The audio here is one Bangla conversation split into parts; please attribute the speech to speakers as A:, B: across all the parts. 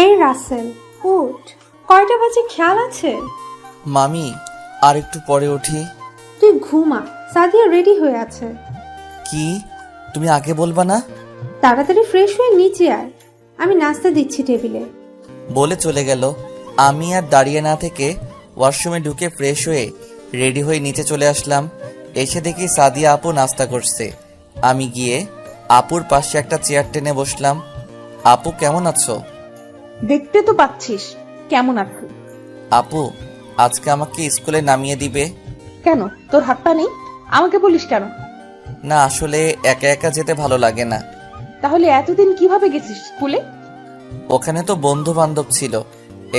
A: এই রাসেল, উঠ। কয়টা বাজে খেয়াল আছে?
B: মামি, আর একটু পরে উঠি।
A: তুই ঘুমা, সাদিয়া রেডি হয়ে আছে।
B: কি? তুমি আগে বলবা না?
A: তাড়াতাড়ি ফ্রেশ হয়ে নিচে আয়, আমি নাস্তা দিচ্ছি টেবিলে।
B: বলে চলে গেল। আমি আর দাঁড়িয়ে না থেকে ওয়াশরুমে ঢুকে ফ্রেশ হয়ে রেডি হয়ে নিচে চলে আসলাম। এসে দেখি সাদিয়া আপু নাস্তা করছে। আমি গিয়ে আপুর পাশে একটা চেয়ার টেনে বসলাম। আপু, কেমন আছো?
C: দেখতে তো পাচ্ছিস কেমন আছি।
B: আপু, আজকে আমাকে স্কুলে নামিয়ে দিবে?
C: কেন, তোর হাত পা নেই? আমাকে বলিস কেন?
B: না, আসলে একা একা যেতে ভালো লাগে না।
C: তাহলে এতদিন কিভাবে গেছিস স্কুলে?
B: ওখানে তো বন্ধু বান্ধব ছিল,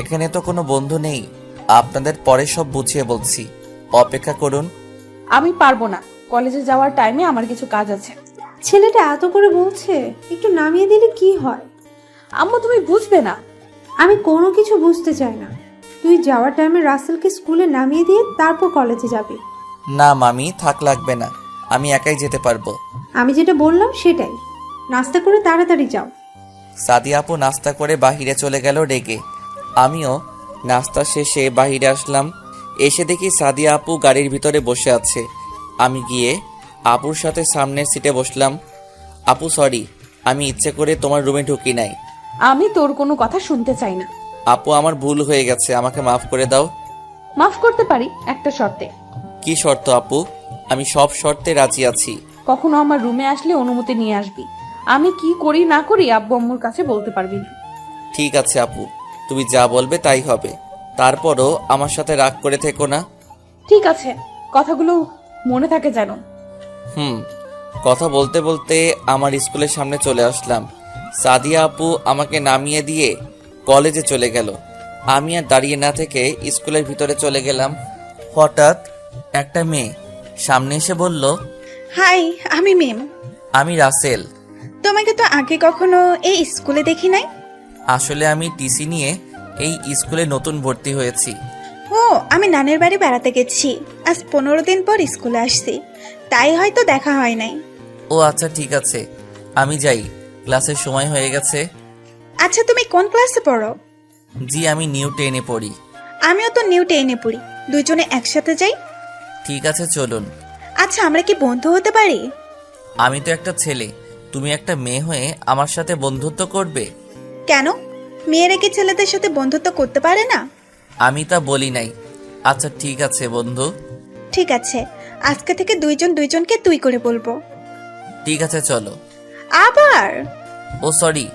B: এখানে তো কোনো বন্ধু নেই। আপনাদের পরে সব বুঝিয়ে বলছি, অপেক্ষা করুন।
C: আমি পারবো না, কলেজে যাওয়ার টাইমে আমার কিছু কাজ আছে।
A: ছেলেটা এত করে বলছে, একটু নামিয়ে দিলে কি হয়?
C: আম্মু, তুমি বুঝবে না।
A: আমি কোনো কিছু বুঝতে চাই না। তুই যাওয়ার টাইমে রাসেলকে স্কুলে নামিয়ে দিয়ে তারপর কলেজে যাবি।
B: না মামি, থাক, লাগবে না, আমি একাই যেতে পারবো।
A: আমি যেটা বললাম সেটাই। নাস্তা করে তাড়াতাড়ি যাও।
B: সাদিয়া আপু নাস্তা করে বাহিরে চলে গেল রেগে। আমিও নাস্তা শেষে বাহিরে আসলাম। এসে দেখি সাদিয়া আপু গাড়ির ভিতরে বসে আছে। আমি গিয়ে আপুর সাথে সামনের সিটে বসলাম। আপু, সরি, আমি ইচ্ছে করে তোমার রুমে ঢুকি নাই।
C: আমি তোর কোনো কথা শুনতে চাই না।
B: আপু, আমার ভুল হয়ে গেছে, আমাকে মাফ করে দাও।
C: মাফ করতে পারি একটা শর্তে।
B: কি শর্ত আপু? আমি সব শর্তে রাজি আছি।
C: কখনো আমার রুমে আসলে অনুমতি নিয়ে আসবি। আমি কি করি না করি আব্বু আম্মুর কাছে বলতে পারবি না।
B: ঠিক আছে আপু, তুমি যা বলবে তাই হবে। তারপরও আমার সাথে রাগ করে থেকো না।
C: ঠিক আছে, কথাগুলো মনে থাকে যেন।
B: কথা বলতে বলতে আমার স্কুলের সামনে চলে আসলাম। সাদিয়া আপু আমাকে নামিয়ে দিয়ে কলেজে চলে গেল। আমি আর দাঁড়িয়ে না থেকে স্কুলের ভিতরে চলে গেলাম। হঠাৎ একটা মেয়ে সামনে এসে বলল,
D: হাই, আমি মিম।
B: আমি রাসেল।
D: তোমাকে তো আগে কখনো এই স্কুলে দেখি নাই।
B: আসলে আমি টিসি নিয়ে এই স্কুলে নতুন ভর্তি হয়েছি।
D: ও, আমি নানের বাড়ি বেড়াতে গেছি, আজ 15 দিন পর স্কুলে আসছি, তাই হয়তো দেখা হয় নাই।
B: ও আচ্ছা, ঠিক আছে, আমি যাই, ক্লাসের সময় হয়ে গেছে।
D: আচ্ছা, তুমি কোন ক্লাসে পড়ো?
B: জি, আমি নিউ 10-এ পড়ি।
D: আমিও তো নিউ 10-এ পড়ি, দুজনে একসাথে যাই।
B: ঠিক আছে, চলুন।
D: আচ্ছা, আমরা কি বন্ধু হতে পারি?
B: আমি তো একটা ছেলে, তুমি একটা মেয়ে হয়ে আমার সাথে বন্ধুত্ব করবে?
D: কেন, মেয়েরা কি ছেলেদের সাথে বন্ধুত্ব করতে পারে না?
B: আমি তা বলি নাই। আচ্ছা ঠিক আছে বন্ধু।
D: ঠিক আছে, আজকে থেকে দুইজন দুইজনকে তুই করে বলবো।
B: ঠিক আছে, চলো।
D: আবার
B: ও সরি,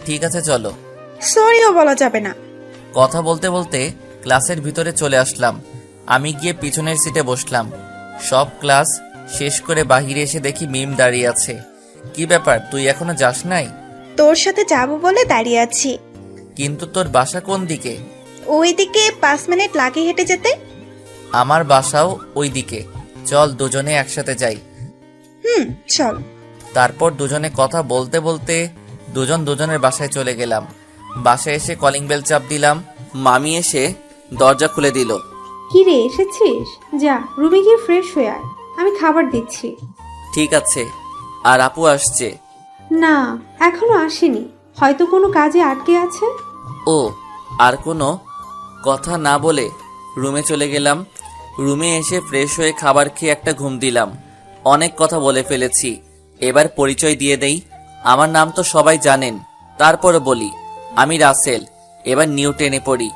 B: ঠিক আছে চলো।
D: সরিও বলা যাবে না।
B: কথা বলতে বলতে ক্লাসের ভিতরে চলে আসলাম। আমি গিয়ে পিছনের সিটে বসলাম। সব ক্লাস শেষ করে বাহিরে এসে দেখি মিম দাঁড়িয়ে আছে। কি ব্যাপার, তুই এখনো যাস নাই?
D: তোর সাথে যাবো বলে দাঁড়িয়ে আছি।
B: কিন্তু তোর বাসা কোন দিকে?
D: ওইদিকে 5 মিনিট লাগে হেঁটে যেতে।
B: আমার বাসাও ওই দিকে, চল দুজনে একসাথে যাই।
D: চল।
B: তারপর দুজনে কথা বলতে বলতে দুজন দুজনের বাসায় চলে গেলাম। বাসায় এসে কলিং বেল চাপ দিলাম। মামি এসে দরজা খুলে দিল।
A: কি রে, এসেছিস? যা রুমে গিয়ে ফ্রেশ হয়ে আয়, আমি খাবার দিচ্ছি।
B: ঠিক আছে। আর আপু আসছে?
A: না, এখনো আসেনি, হয়তো কোনো কাজে আটকে আছে।
B: ও, আর কোনো কথা না বলে রুমে চলে গেলাম। রুমে এসে ফ্রেশ হয়ে খাবার খেয়ে একটা ঘুম দিলাম। অনেক কথা বলে ফেলেছি, এবার পরিচয় দিয়ে দেই। আমার নাম তো সবাই জানেন, তারপরে বলি, আমি রাসেল, এবার নিউ 10-এ পড়ি।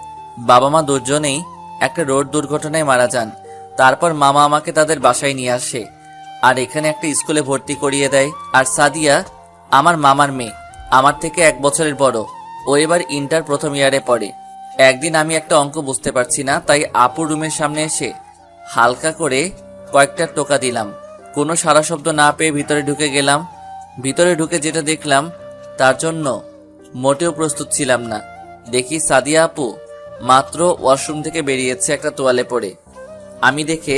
B: বাবা মা দুজনেই একটা রোড দুর্ঘটনায় মারা যান। তারপর মামা আমাকে তাদের বাসায় নিয়ে আসে আর এখানে একটা স্কুলে ভর্তি করিয়ে দেয়। আর সাদিয়া আমার মামার মেয়ে, আমার থেকে 1 বছরের বড়। ও এবার ইন্টার প্রথম ইয়ারে পড়ে। একদিন আমি একটা অঙ্ক বুঝতে পারছি না, তাই আপুর রুমের সামনে এসে হালকা করে কয়েকটা টোকা দিলাম। কোনো সারা শব্দ না পেয়ে ভিতরে ঢুকে গেলাম। ভিতরে ঢুকে যেটা দেখলাম তার জন্য মোটেও প্রস্তুত ছিলাম না। দেখি সাদিয়া আপু মাত্র ওয়াশরুম থেকে বেরিয়েছে একটা তোয়ালে পরে। আমি দেখে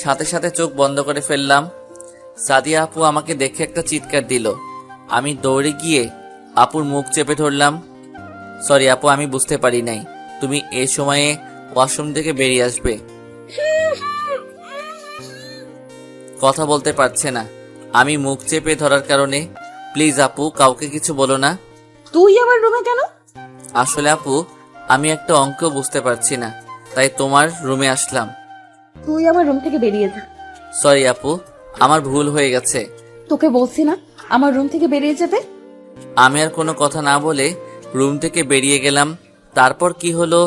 B: সাথে সাথে চোখ বন্ধ করে ফেললাম। সাদিয়া আপু আমাকে দেখে একটা চিৎকার দিল। আমি দৌড়ে গিয়ে আপুর মুখ চেপে ধরলাম। সরি আপু, আমি বুঝতে পারি নাই তুমি এই সময়ে ওয়াশরুম থেকে বেরিয়ে আসবে। কথা বলতে পারছে না, আমি মুখ চেপে ধরার কারণে প্লিজ আপু, কাউকে কিছু বলো না।
C: তুই আমার রুমে কেন?
B: আসলে আপু, আমি একটা অঙ্ক বুঝতে পারছি না, তাই তোমার রুমে আসলাম।
C: তুই আমার রুম থেকে বেরিয়ে যা।
B: সরি আপু, আমার ভুল হয়ে গেছে।
C: তোকে বলছি না আমার রুম থেকে বেরিয়ে যেতে।
B: আমি আর কোনো কথা না বলে রুম থেকে বেরিয়ে গেলাম। তারপর কি হলো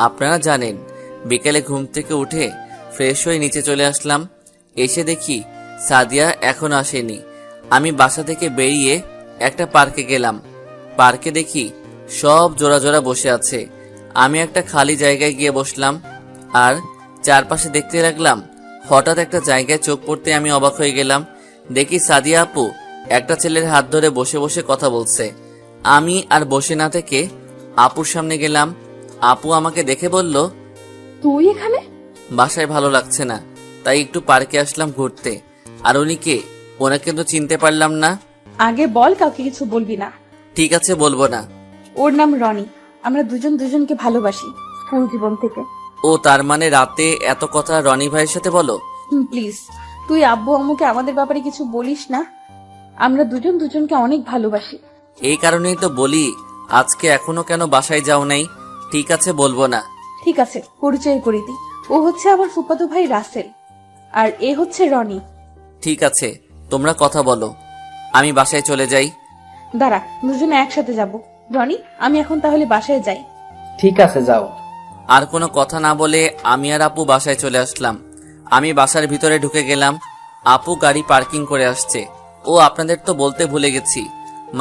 B: আপনারা জানেন। বিকেলে ঘুম থেকে উঠে ফ্রেশ হয়ে নিচে চলে আসলাম। এসে দেখি সাদিয়া এখনো আসেনি। আমি বাসা থেকে বেরিয়ে একটা পার্কে গেলাম। পার্কে দেখি সব জোড়া জোড়া বসে আছে। আমি একটা খালি জায়গায় গিয়ে বসলাম আর চারপাশে দেখতে লাগলাম। হঠাৎ একটা জায়গায় চোখ পড়তে আমি অবাক হয়ে গেলাম। দেখি সাদিয়া আপু একটা ছেলের হাত ধরে বসে বসে কথা বলছে। আমি আর বসে না থেকে আপুর সামনে গেলাম। আপু আমাকে দেখে বলল,
C: তুই এখানে?
B: বাসায় ভালো লাগছে না, তাই একটু পার্কে আসলাম ঘুরতে। আর উনি কে? ওনাকে তো চিনতে পারলাম না।
C: আগে বল, কাউকে কিছু বলবি না।
B: ঠিক আছে, বলবো না।
C: ওর নাম রনি। আমরা দুজন দুজনকে ভালোবাসি স্কুল জীবন থেকে।
B: ও, তার মানে রাতে এত কথা রনি ভাইয়ের সাথে বলো?
C: প্লিজ, তুই আব্বু আম্মুকে আমাদের ব্যাপারে কিছু বলিস না। আমরা দুজন দুজনকে অনেক ভালোবাসি।
B: এই কারণেই তো বলি আজকে এখনো কেন বাসায় যাও নাই। ঠিক আছে, বলবো না।
C: ঠিক আছে, পরিচয় করে দিই। ও হচ্ছে আমার ফুফাতো ভাই রাসেল, আর এ হচ্ছে রনি।
B: ঠিক আছে, তোমরা কথা বলো, আমি বাসায় চলে যাই।
C: দাঁড়া, দুজনে একসাথে যাব। রনি, আমি এখন তাহলে বাসায় যাই।
E: ঠিক আছে, যাও।
B: আর কোনো কথা না বলে আমি আর আপু বাসায় চলে আসলাম। আমি বাসার ভিতরে ঢুকে গেলাম। আপু গাড়ি পার্কিং করে আসছে। ও, আপনাদের তো বলতে ভুলে গেছি,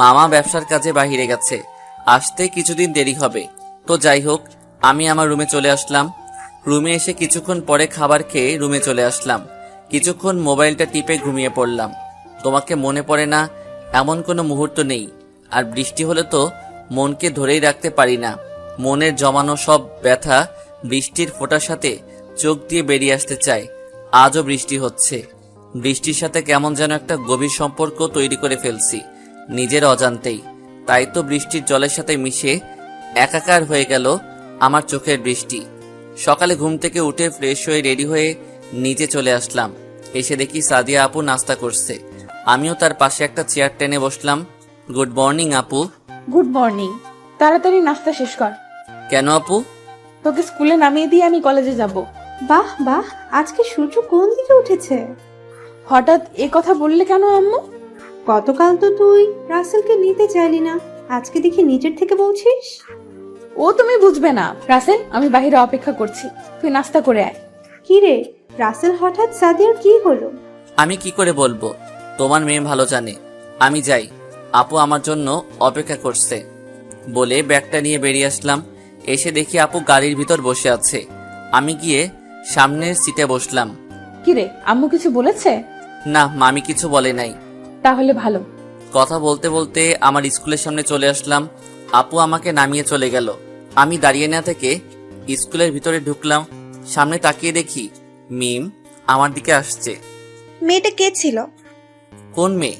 B: মামা ব্যবসার কাজে বাহিরে গেছে, আসতে কিছুদিন দেরি হবে। তো যাই হোক, আমি আমার রুমে চলে আসলাম। রুমে এসে কিছুক্ষণ পরে খাবার খেয়ে রুমে চলে আসলাম। কিছুক্ষণ মোবাইলটা টিপে ঘুমিয়ে পড়লাম। তোমাকে মনে পড়ে না এমন কোনো মুহূর্ত নেই। আর বৃষ্টি হলে তো মনকে ধরেই রাখতে পারি না। মনের জমানো সব ব্যথা বৃষ্টির ফোঁটার সাথে চোখ দিয়ে বেরিয়ে আসতে চায়। আজও বৃষ্টি হচ্ছে। বৃষ্টির সাথে কেমন যেন একটা গভীর সম্পর্ক তৈরি করে ফেলছি নিজের অজান্তেই। তাই তো বৃষ্টির জলের সাথে মিশে একাকার হয়ে গেল আমার চোখের বৃষ্টি। সকালে ঘুম থেকে উঠে ফ্রেশ হয়ে রেডি হয়ে নিচে চলে আসলাম। এসে দেখি সাদিয়া আপু নাস্তা করছে। আমিও তার পাশে একটা চেয়ার টেনে বসলাম। গুড মর্নিং আপু।
C: Good morning. তাড়াতাড়ি নাস্তা শেষ কর।
B: কেন আপু?
C: তোকে স্কুলে নামিয়ে দিয়ে আমি কলেজে যাব।
A: বাহ বাহ, আজকে সূর্য কোন দিকে উঠেছে?
C: হঠাৎ এ কথা বললে কেন আম্মু?
A: গতকাল তো তুই রাসেলকে নিতে চাইলি না, আজকে দেখি নিজের থেকে বলছিস।
C: ও তুমি বুঝবে না। রাসেল, আমি বাইরে অপেক্ষা করছি, তুই নাস্তা করে আয়।
A: কি রে রাসেল, হঠাৎ সাদিয়ার কি হলো?
B: আমি কি করে বলবো, তোমার মেয়ে ভালো জানে। আমি যাই, আপু আমার জন্য অপেক্ষা করছে বলে ব্যাগটা নিয়ে বেরিয়ে আসলাম। এসে দেখি আপু গাড়ির ভিতর বসে আছে। আমি গিয়ে সামনের সিটে বসলাম।
C: কি রে, আম্মু কিছু বলেছে?
B: না, মামি কিছু বলে নাই।
C: তাহলে ভালো।
B: কথা বলতে বলতে আমার স্কুলের সামনে চলে আসলাম। আপু আমাকে নামিয়ে চলে গেল। আমি দাঁড়িয়ে না থেকে স্কুলের ভিতরে ঢুকলাম। সামনে তাকিয়ে দেখি মিম আমার দিকে আসছে।
D: মেয়েটা কে ছিল?
B: কোন মেয়ে?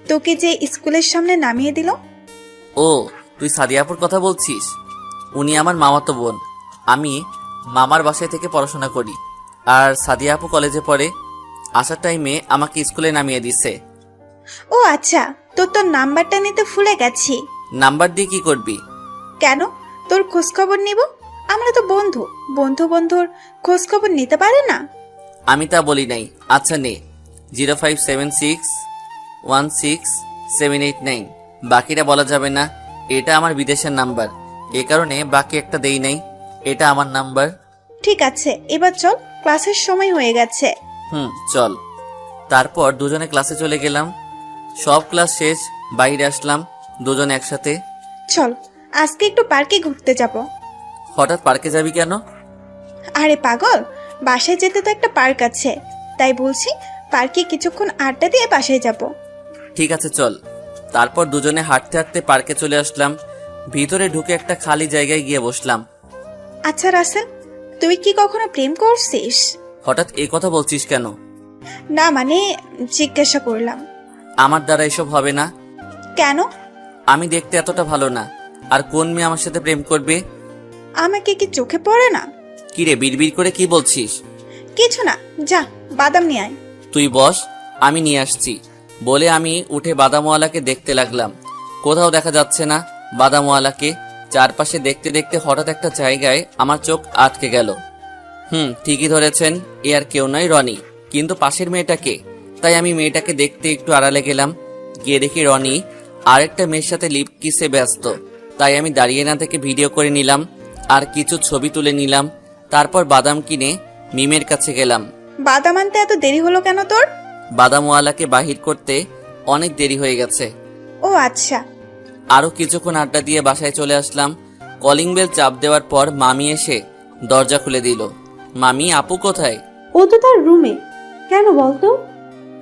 D: তোকে যে স্কুলের সামনে নামিয়ে দিল?
B: ও, তুই সাদিয়াপুর কথা বলছিস? উনি আমার মামাতো বোন। আমি মামার বাসায় থেকে পড়াশোনা করি, আর সাদিয়া আপু কলেজে পড়ে। আসার টাইমে আমাকে স্কুলে নামিয়ে দিছে।
D: ও আচ্ছা, তোর নাম্বারটা নিতে ভুলে গেছি।
B: নাম্বার দিয়ে কি করবি?
D: কেন, তোর খোঁজ খবর নিব। আমরা তো বন্ধু, বন্ধুর খোঁজ খবর নিতে পারে না?
B: আমি তা বলি নাই। আচ্ছা নে, 0576167889। বাকিটা বলা যাবে না। এটা আমার বিদেশের নাম্বার, এ কারণে বাকি একটা দেই নাই। এটা আমার নাম্বার।
D: ঠিক আছে, এবার চল, ক্লাসের সময় হয়ে গেছে।
B: চল। তারপর দুজনে ক্লাসে চলে গেলাম। সব ক্লাস শেষ, বাইরে আসলাম দুজনে একসাথে।
D: চল, আজকে একটু পার্কে ঘুরতে যাব।
B: হঠাৎ পার্কে যাবি কেন?
D: আরে পাগল, বাসায় যেতে তো একটা পার্ক আছে, তাই বলছি পার্কে কিছুক্ষণ আড্ডা দিয়ে বাসায় যাব।
B: ঠিক আছে, চল। তারপর দুজনে হাঁটতে হাঁটতে পার্কে চলে আসলাম। ভিতরে ঢুকে একটা খালি জায়গায় গিয়ে বসলাম।
D: আচ্ছা রাসেল, তুই কি কখনো প্রেম করছিস?
B: হঠাৎ এই কথা বলছিস কেন?
D: না মানে জিজ্ঞাসা করলাম।
B: আমার দ্বারা এসব হবে না।
D: কেন?
B: আমি দেখতে এতটা ভালো না, আর কোন মেয়ে আমার সাথে প্রেম করবে?
D: আমাকে কি চোখে পড়ে না?
B: কিরে, বিড়বিড় করে কি বলছিস?
D: কিছু না, যা বাদাম নিয়ে আয়।
B: তুই বস, আমি নিয়ে আসছি। বলে আমি উঠে বাদামওয়ালাকে দেখতে লাগলাম। কোথাও দেখা যাচ্ছে না বাদামওয়ালাকে। চারপাশে দেখতে দেখতে হঠাৎ একটা জায়গায় আমার চোখ আটকে গেল। ঠিকই ধরেছেন, এ আর কেউ নয়, রনি। কিন্তু পাশের মেয়েটাকে। তাই আমি মেয়েটাকে দেখতে একটু আড়ালে গেলাম। গিয়ে দেখি রনি আরেকটা মেয়ের সাথে লিপ কিসে ব্যস্ত। তাই আমি দাঁড়িয়ে না থেকে ভিডিও করে নিলাম আর কিছু ছবি তুলে নিলাম। তারপর বাদাম কিনে মিমের কাছে গেলাম।
D: বাদাম আনতে এত দেরি হলো কেন তোর?
B: বাদামওয়ালাকে বাহির করতে অনেক দেরি হয়ে গেছে।
D: ও আচ্ছা।
B: আরো কিছুক্ষণ আড্ডা দিয়ে বাসায় চলে আসলাম। কলিং বেল চাপ দেওয়ার পর মামি এসে দরজা খুলে দিল। মামি, আপু কোথায়?
A: ও তো তার রুমে। কেন বলতো?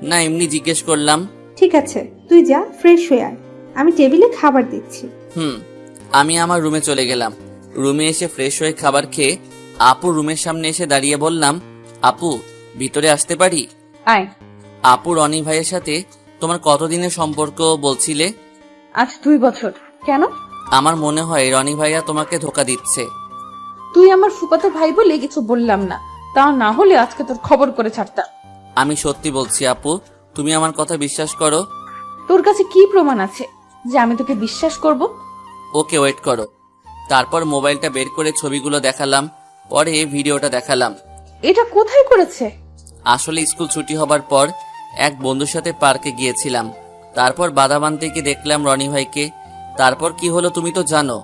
B: না, এমনি জিজ্ঞেস করলাম।
A: ঠিক আছে, তুই যা, ফ্রেশ হয়ে আয়, আমি টেবিলে খাবার দিচ্ছি।
B: আমি আমার রুমে চলে গেলাম। রুমে এসে ফ্রেশ হয়ে খাবার খেয়ে আপু রুমের সামনে এসে দাঁড়িয়ে বললাম, আপু ভিতরে আসতে পারি?
C: আয়।
B: আপু, রনি ভাইয়ের সাথে তোমার কতদিনের সম্পর্ক বলছিলে?
C: আজ 2 বছর। কেন?
B: আমার মনে হয় রনি ভাইয়া তোমাকে ধোকা দিচ্ছে।
C: তুই আমার ফুফাতো ভাই বলে কিছু বললাম না, তা না হলে আজকে তোর খবর করে ছাড়তাম।
B: আমি সত্যি বলছি আপু, তুমি আমার কথা বিশ্বাস করো।
C: তোর কাছে কি প্রমাণ আছে যে আমি তোকে বিশ্বাস করব?
B: ওকে, ওয়েট করো। তারপর মোবাইলটা বের করে ছবিগুলো দেখালাম, পরে ভিডিওটা দেখালাম।
C: এটা কোথায় করেছে?
B: আসলে স্কুল ছুটি হবার পর এক বন্ধুর সাথে পার্কে গিয়েছিলাম। তারপর বাদাম আনতে গিয়ে দেখলাম রনি ভাইকে। তারপর কি হলো তুমি তো জানো।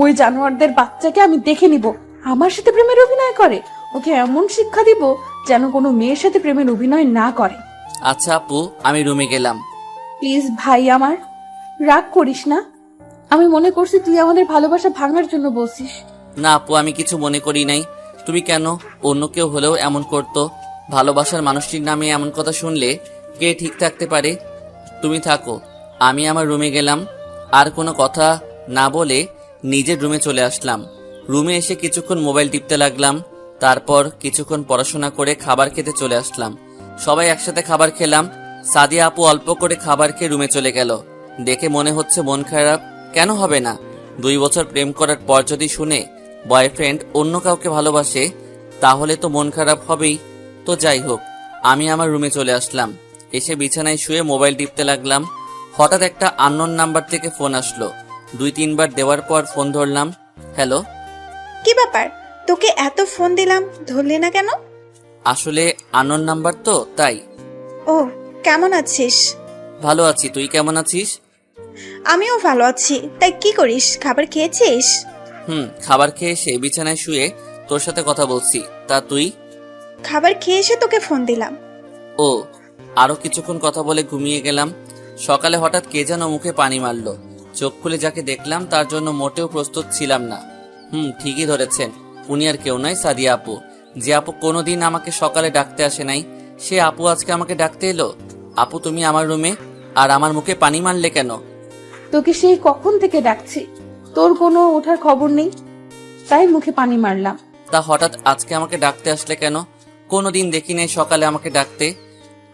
C: ওই জানোয়ারদের বাচ্চাকে আমি দেখে নিব আমার সাথে প্রেমের অভিনয় করে। ওকে এমন শিক্ষা দিব যেন কোনো মেয়ের সাথে প্রেমের অভিনয় না করে।
B: আচ্ছা আপু, আমি রুমে গেলাম।
C: প্লিজ ভাই আমার, রাগ করিস না। আমি মনে করছি তুই আমাদের ভালোবাসা ভাঙার জন্য বলছিস।
B: না আপু, আমি কিছু মনে করি নাই। তুমি কেন? অন্য কেউ হলেও এমন করতো। ভালোবাসার মানুষটির নামে এমন কথা শুনলে কে ঠিক থাকতে পারে? তুমি থাকো, আমি আমার রুমে গেলাম। আর কোনো কথা না বলে নিজের রুমে চলে আসলাম। রুমে এসে কিছুক্ষণ মোবাইল টিপতে লাগলাম। তারপর কিছুক্ষণ পড়াশোনা করে খাবার খেতে চলে আসলাম। সবাই একসাথে খাবার খেলাম। সাদিয়া আপু অল্প করে খাবার খেয়ে রুমে চলে গেল। দেখে মনে হচ্ছে মন খারাপ। কেন হবে না? 2 বছর প্রেম করার পর যদি শুনে বয়ফ্রেন্ড অন্য কাউকে ভালোবাসে, তাহলে তো মন খারাপ হবেই। তো যাই হোক, আমি আমার রুমে চলে আসলাম। এসে বিছানায় শুয়ে মোবাইল টিপতে লাগলাম। হঠাৎ একটা আননোন নাম্বার থেকে ফোন আসলো। 2-3 বার দেওয়ার পর ফোন ধরলাম। হ্যালো।
D: কি ব্যাপার, তোকে এত ফোন দিলাম, ধরলি না কেন?
B: আসলে আননোন নাম্বার তো, তাই।
D: ও, কেমন আছিস?
B: ভালো আছি, তুই কেমন আছিস?
D: আমিও ভালো আছি। তাই কি করিস, খাবার খেয়েছিস?
B: খাবার খেয়ে এসে বিছানায় শুয়ে তোর সাথে কথা বলছি। তা তুই?
D: খাবার খেয়ে এসে তোকে ফোন দিলাম।
B: ও, আরো কিছুক্ষণ কথা বলে ঘুমিয়ে গেলাম। সকালে হঠাৎ কে যেন মুখে পানি মারলো। চোখ খুলে যাকে দেখলাম তার জন্য মোটেও প্রস্তুত ছিলাম না। ঠিকই ধরেছেন, উনি আর কেউ নয়, সাদিয়া আপু। যে আপু কোনোদিন আমাকে সকালে ডাকতে আসে নাই, সে আপু আজকে আমাকে ডাকতে এলো। আপু, তুমি আমার রুমে, আর আমার মুখে পানি মারলে কেন?
C: তোকে সেই কখন থেকে ডাকছি, তোর কোনো ওঠার খবর নেই, তাই মুখে পানি মারলাম।
B: তা হঠাৎ আজকে আমাকে ডাকতে আসলে কেন? কোনোদিন দেখি নাই সকালে আমাকে ডাকতে।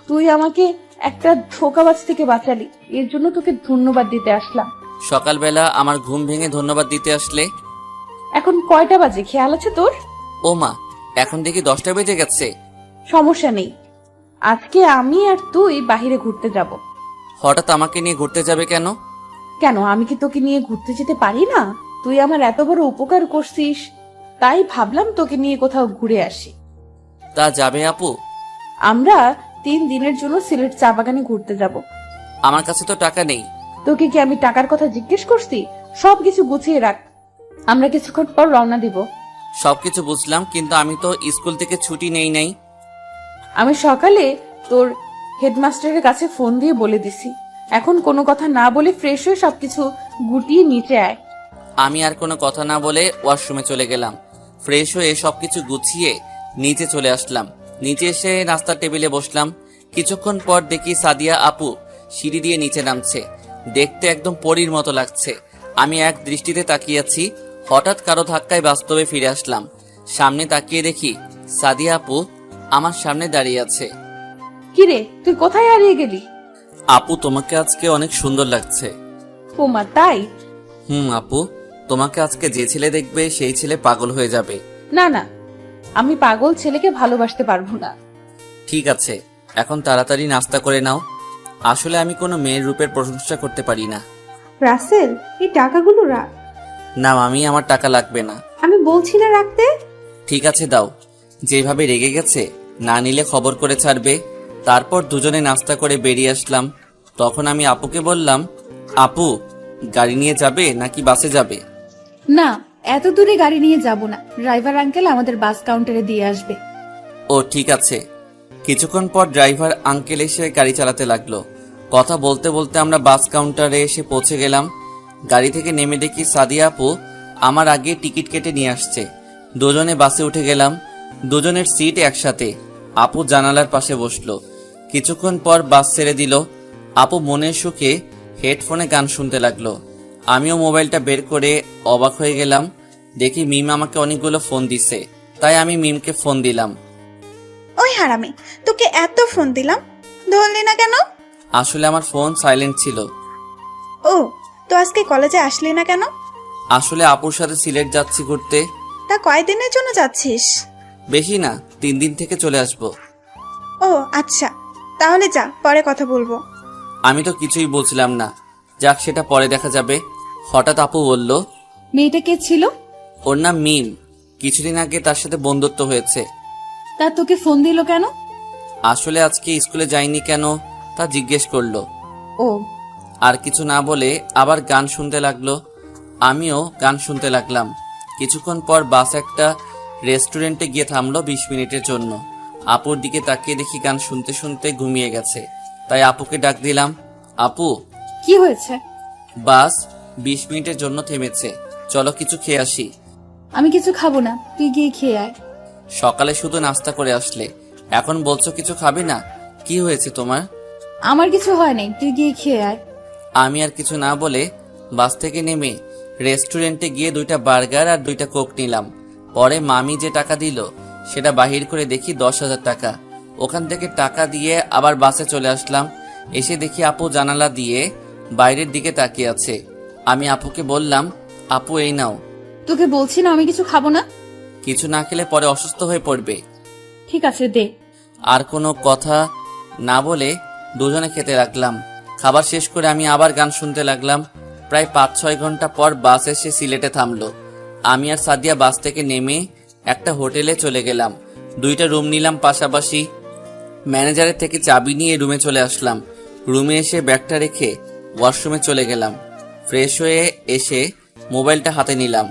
C: তুই আমাকে একটা ধোঁকাবাজ থেকে বাঁচালি, এর জন্য তোকে ধন্যবাদ দিতে আসলাম।
B: সকালবেলা আমার ঘুম ভেঙে ধন্যবাদ দিতে আসলে?
C: এখন কয়টা বাজে খেয়াল আছে তোর?
B: ও মা, এখন দেখি 10টা বেজে গেছে।
C: সমস্যা নেই, আজকে আমি আর তুই বাহিরে ঘুরতে যাব।
B: হঠাৎ আমাকে নিয়ে ঘুরতে যাবে কেন?
C: কেন, আমি কি তোকে নিয়ে ঘুরতে যেতে পারি না? তুই আমার এত বড় উপকার করছিস, তাই ভাবলাম তোকে নিয়ে কোথাও ঘুরে আসি।
B: তা যাবে আপু?
C: আমরা 3 দিনের জন্য সিলেট চা বাগানে ঘুরতে যাব।
B: আমার কাছে তো টাকা নেই।
C: তোকে কি আমি টাকার কথা জিজ্ঞেস করছি? সবকিছু গুছিয়ে রাখ, আমরা কিছুক্ষণ পর রওনা দিব।
B: সবকিছু বুঝলাম, কিন্তু আমি তো স্কুল থেকে ছুটি নেই নাই।
C: আমি সকালে তোর হেডমাস্টারের কাছে ফোন দিয়ে বলে দিছি। এখন কোনো কথা না বলে ফ্রেশ হয়ে সবকিছু গুটিয়ে নিচে আয়।
B: আমি আর কোনো কথা না বলে ওয়াশরুমে চলে গেলাম। ফ্রেশ হয়ে সবকিছু গুছিয়ে নিচে চলে আসলাম। নিচে এসে নাস্তার টেবিলে বসলাম। কিছুক্ষণ পর দেখি সাদিয়া আপু সিঁড়ি দিয়ে নিচে নামছে। দেখতে একদম পরীর মতো লাগছে। আমি এক দৃষ্টিতে তাকিয়ে আছি। হঠাৎ কারো ধাক্কায় বাস্তবে ফিরে আসলাম। সামনে তাকিয়ে দেখি সাদিয়া আপু আমার সামনে দাঁড়িয়ে আছে।
C: কিরে, তুই কোথায় হারিয়ে গেলি?
B: আপু, তোমাকে আজকে অনেক সুন্দর লাগছে।
C: ওমা, তাই?
B: আপু, তোমাকে আজকে যে ছেলে দেখবে সেই ছেলে পাগল হয়ে যাবে।
C: না না, আমি পাগল ছেলেকে ভালোবাসতে পারবো না।
B: ঠিক আছে, এখন তাড়াতাড়ি নাস্তা করে নাও। আসলে আমি কোনো মেয়ের রূপের প্রশংসা করতে পারি না।
A: রাসেল, এই টাকাগুলো রাখ।
B: না মামি, আমার টাকা লাগবে না।
A: আমি বলছি না রাখতে।
B: ঠিক আছে দাও। যেভাবে রেগে গেছে, না নিলে খবর করে ছাড়বে। তারপর দুজনে নাস্তা করে বেরিয়ে আসলাম। তখন আমি আপুকে বললাম, আপু গাড়ি নিয়ে যাবে নাকি বাসে যাবে?
C: না, এত দূরে গাড়ি নিয়ে যাব না, ড্রাইভার আঙ্কেল আমাদের বাস কাউন্টারে দিয়ে আসবে।
B: ও ঠিক আছে। কিছুক্ষণ পর ড্রাইভার আঙ্কেল এসে গাড়ি চালাতে লাগলো। কথা বলতে বলতে আমরা বাস কাউন্টারে এসে পৌঁছে গেলাম। গাড়ি থেকে নেমে দেখি সাদিয়া আপু আমার আগে টিকিট কেটে নিয়ে আসছে। দুজনে বাসে উঠে গেলাম। দুজনের সিট একসাথে। আপু জানালার পাশে বসলো। কিছুক্ষণ পর বাস ছেড়ে দিল। আপু মনের সুখে হেডফোনে গান শুনতে লাগলো। আমিও মোবাইলটা বের করে অবাক হয়ে গেলাম। দেখি মিম আমাকে অনেকগুলো ফোন দিছে, তাই আমি মিমকে ফোন দিলাম।
D: ওই হারামি, তোকে এত ফোন দিলাম, ধরলি না কেন?
B: আসলে আমার ফোন সাইলেন্ট ছিল।
D: ও, তো আজকে কলেজে আসলি না কেন?
B: আসলে আপুর সাথে সিলেট যাচ্ছি ঘুরতে।
D: তা কয়দিনের জন্য যাচ্ছিস?
B: বেশি না, 3 দিন থেকে চলে আসবো।
D: ও আচ্ছা, তাহলে যা, পরে কথা বলবো।
B: আমি তো কিছুই বলছিলাম না, যাক সেটা পরে দেখা যাবে। হঠাৎ আপু বলল,
C: মেয়েটা কে ছিল?
B: ওর নাম মিম। কিছুদিন আগে তার সাথে বন্ধুত্ব হয়েছে।
C: তা তোকে ফোন দিল কেন?
B: আসলে আজকে স্কুলে যাইনি কেন তা জিজ্ঞেস করলো।
C: ও,
B: আর কিছু না বলে আবার গান শুনতে লাগলো। আমিও গান শুনতে লাগলাম। কিছুক্ষণ পর বাস একটা রেস্টুরেন্টে গিয়ে থামলো 20 মিনিটের জন্য। আপুর দিকে তাকিয়ে দেখি গান শুনতে শুনতে ঘুমিয়ে গেছে। তাই আপুকে ডাক দিলাম, আপু
C: কি হয়েছে?
B: বাস 20 মিনিটের জন্য থেমেছে, চলো কিছু খেয়ে আসি।
C: আমি কিছু খাবো না, তুই গিয়ে খেয়ে আয়।
B: সকালে শুধু নাস্তা করে আসলে, এখন বলছো কিছু খাবে না? কি হয়েছে তোমার?
C: আমার কিছু হয় নাই, তুই গিয়ে খেয়ে আয়।
B: আমি আর কিছু না বলে বাস থেকে নেমে রেস্টুরেন্টে গিয়ে 2টা বার্গার আর 2টা কোক নিলাম। পরে মামি যে টাকা দিল সেটা বাহির করে দেখি 10,000 টাকা। ওখান থেকে টাকা দিয়ে আবার বাসে চলে আসলাম। এসে দেখি আপু জানালা দিয়ে বাইরের দিকে তাকিয়ে আছে। আমি আপুকে বললাম, আপু এই নাও।
C: তোকে বলছি না আমি কিছু খাবো না।
B: কিছু না খেলে পরে অসুস্থ হয়ে পড়বে।
C: ঠিক আছে দে।
B: আর কোনো কথা না বলে দুজনে খেতে লাগলাম। খাবার শেষ করে আমি আবার গান শুনতে লাগলাম। প্রায় 5-6 ঘন্টা পর বাস এসে সিলেটে থামলো। আমি আর সাদিয়া বাস থেকে নেমে একটা হোটেলে চলে গেলাম। 2টা রুম নিলাম পাশাপাশি। ম্যানেজারের থেকে চাবি নিয়ে রুমে চলে আসলাম। রুমে এসে ব্যাগটা রেখে ওয়াশরুমে চলে গেলাম। ফ্রেশ হয়ে এসে মোবাইলটা হাতে নিলাম।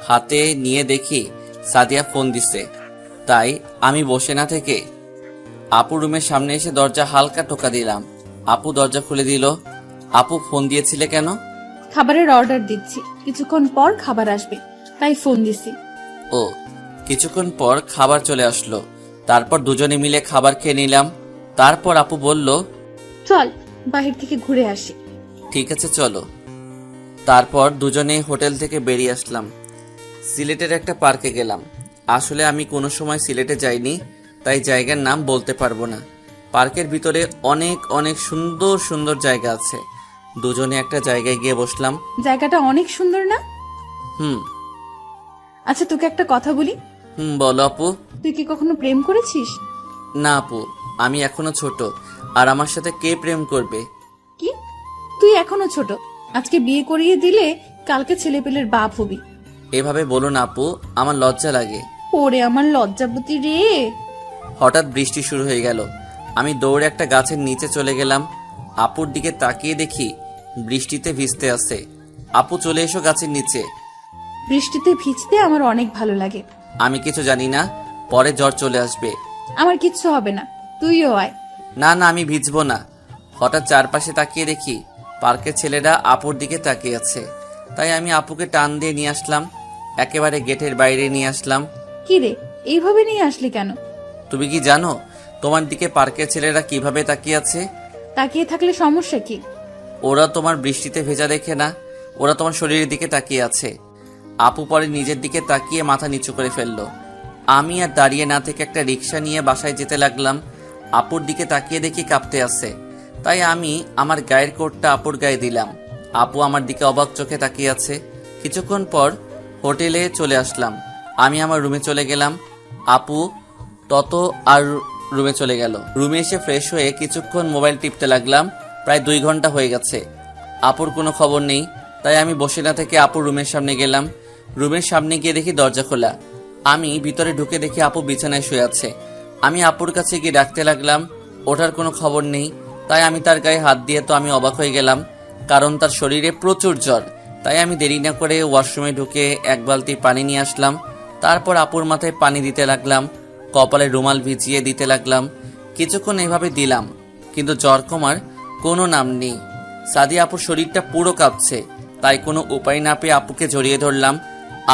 B: হাতে নিয়ে দেখি সাদিয়া ফোন দিছে। তাই আমি বসে না থেকে আপু রুমের সামনে এসে দরজা হালকা টোকা দিলাম। আপু দরজা খুলে দিল। আপু ফোন দিয়েছিলে কেন?
C: খাবারের অর্ডার দিচ্ছি, কিছুক্ষণ পর খাবার আসবে, তাই ফোন দিছি।
B: ও, কিছুক্ষণ পর খাবার চলে আসলো। তারপর দুজনে মিলে খাবার খেয়ে নিলাম। তারপর আপু বলল,
C: চল বাহির থেকে ঘুরে আসি।
B: ঠিক আছে চলো। তারপর দুজনে হোটেল থেকে বেরিয়ে আসলাম। সিলেটের একটা পার্কে গেলাম। আসলে আমি কোনো সময় সিলেটে যাইনি, তাই জায়গার নাম বলতে পারবো না। পার্কের ভিতরে অনেক অনেক সুন্দর সুন্দর জায়গা আছে। দুজনে একটা জায়গায় গিয়ে বসলাম।
C: জায়গাটা অনেক সুন্দর না?
B: হুম
C: আচ্ছা তোকে একটা কথা বলি,
B: বলো আপু।
C: তুই কি কখনো প্রেম করেছিস?
B: না আপু, আমি এখনো ছোট, আর আমার সাথে কে প্রেম করবে?
C: কি, তুই এখনো ছোট? আজকে বিয়ে করিয়ে দিলে কালকে ছেলেপেলের বাপ হবি।
B: এভাবে বলো না আপু, আমার লজ্জা লাগে।
C: ওরে আমার লজ্জাবতী রে।
B: হঠাৎ বৃষ্টি শুরু হয়ে গেল। আমি দৌড়ে একটা গাছের নিচে চলে গেলাম। আপুর দিকে তাকিয়ে দেখি বৃষ্টিতে ভিজতে আছে। আপু চলে এসো গাছের নিচে।
C: বৃষ্টিতে ভিজতে আমার অনেক ভালো লাগে।
B: আমি কিছু জানি না, পরে জ্বর চলে আসবে।
C: আমার কিচ্ছু হবে না, তুইও আয়।
B: না না, আমি ভিজবো না। হঠাৎ চারপাশে তাকিয়ে দেখি পার্কের ছেলেরা আপুর দিকে তাকিয়ে আছে। তাই আমি আপুকে টান দিয়ে নিয়ে আসলাম, একেবারে গেটের বাইরে নিয়ে আসলাম।
C: কি রে, এইভাবে নিয়ে আসলি কেন?
B: তুমি কি জানো তোমার দিকে পার্কের ছেলেরা কিভাবে তাকিয়ে আছে?
C: তাকিয়ে থাকলে সমস্যা কি?
B: ওরা তোমার বৃষ্টিতে ভেজা দেখে না, ওরা তোমার শরীরের দিকে তাকিয়ে আছে। আপু পরে নিজের দিকে তাকিয়ে মাথা নিচু করে ফেললো। আমি আর দাঁড়িয়ে না থেকে একটা রিক্সা নিয়ে বাসায় যেতে লাগলাম। আপুর দিকে তাকিয়ে দেখি কাঁপতে আছে, তাই আমি আমার গায়ের কোটটা আপুর গায়ে দিলাম। আপু আমার দিকে অবাক চোখে তাকিয়ে আছে। কিছুক্ষণ পর হোটেলে চলে আসলাম। আমি আমার রুমে চলে গেলাম। আপু তত আর রুমে চলে গেল। রুমে এসে ফ্রেশ হয়ে কিছুক্ষণ মোবাইল টিপতে লাগলাম। প্রায় 2 ঘন্টা হয়ে গেছে, আপুর কোনো খবর নেই। তাই আমি বসে না থেকে আপুর রুমের সামনে গেলাম। রুমের সামনে গিয়ে দেখি দরজা খোলা। আমি ভিতরে ঢুকে দেখি আপু বিছানায় শুয়ে আছে। আমি আপুর কাছে গিয়ে ডাকতে লাগলাম, ওঠার কোনো খবর নেই। তাই আমি তার গায়ে হাত দিয়ে তো আমি অবাক হয়ে গেলাম, কারণ তার শরীরে প্রচুর জ্বর। তাই আমি দেরি না করে ওয়াশরুমে ঢুকে 1 বালতি পানি নিয়ে আসলাম। তারপর আপুর মাথায় পানি দিতে লাগলাম, কপালে রুমাল ভিজিয়ে দিতে লাগলাম। কিছুক্ষণ এভাবে দিলাম, কিন্তু জ্বর কমার কোনো নাম নেই। সাদিয়া আপুর শরীরটা পুরো কাঁপছে। তাই কোনো উপায় না পেয়ে আপুকে জড়িয়ে ধরলাম।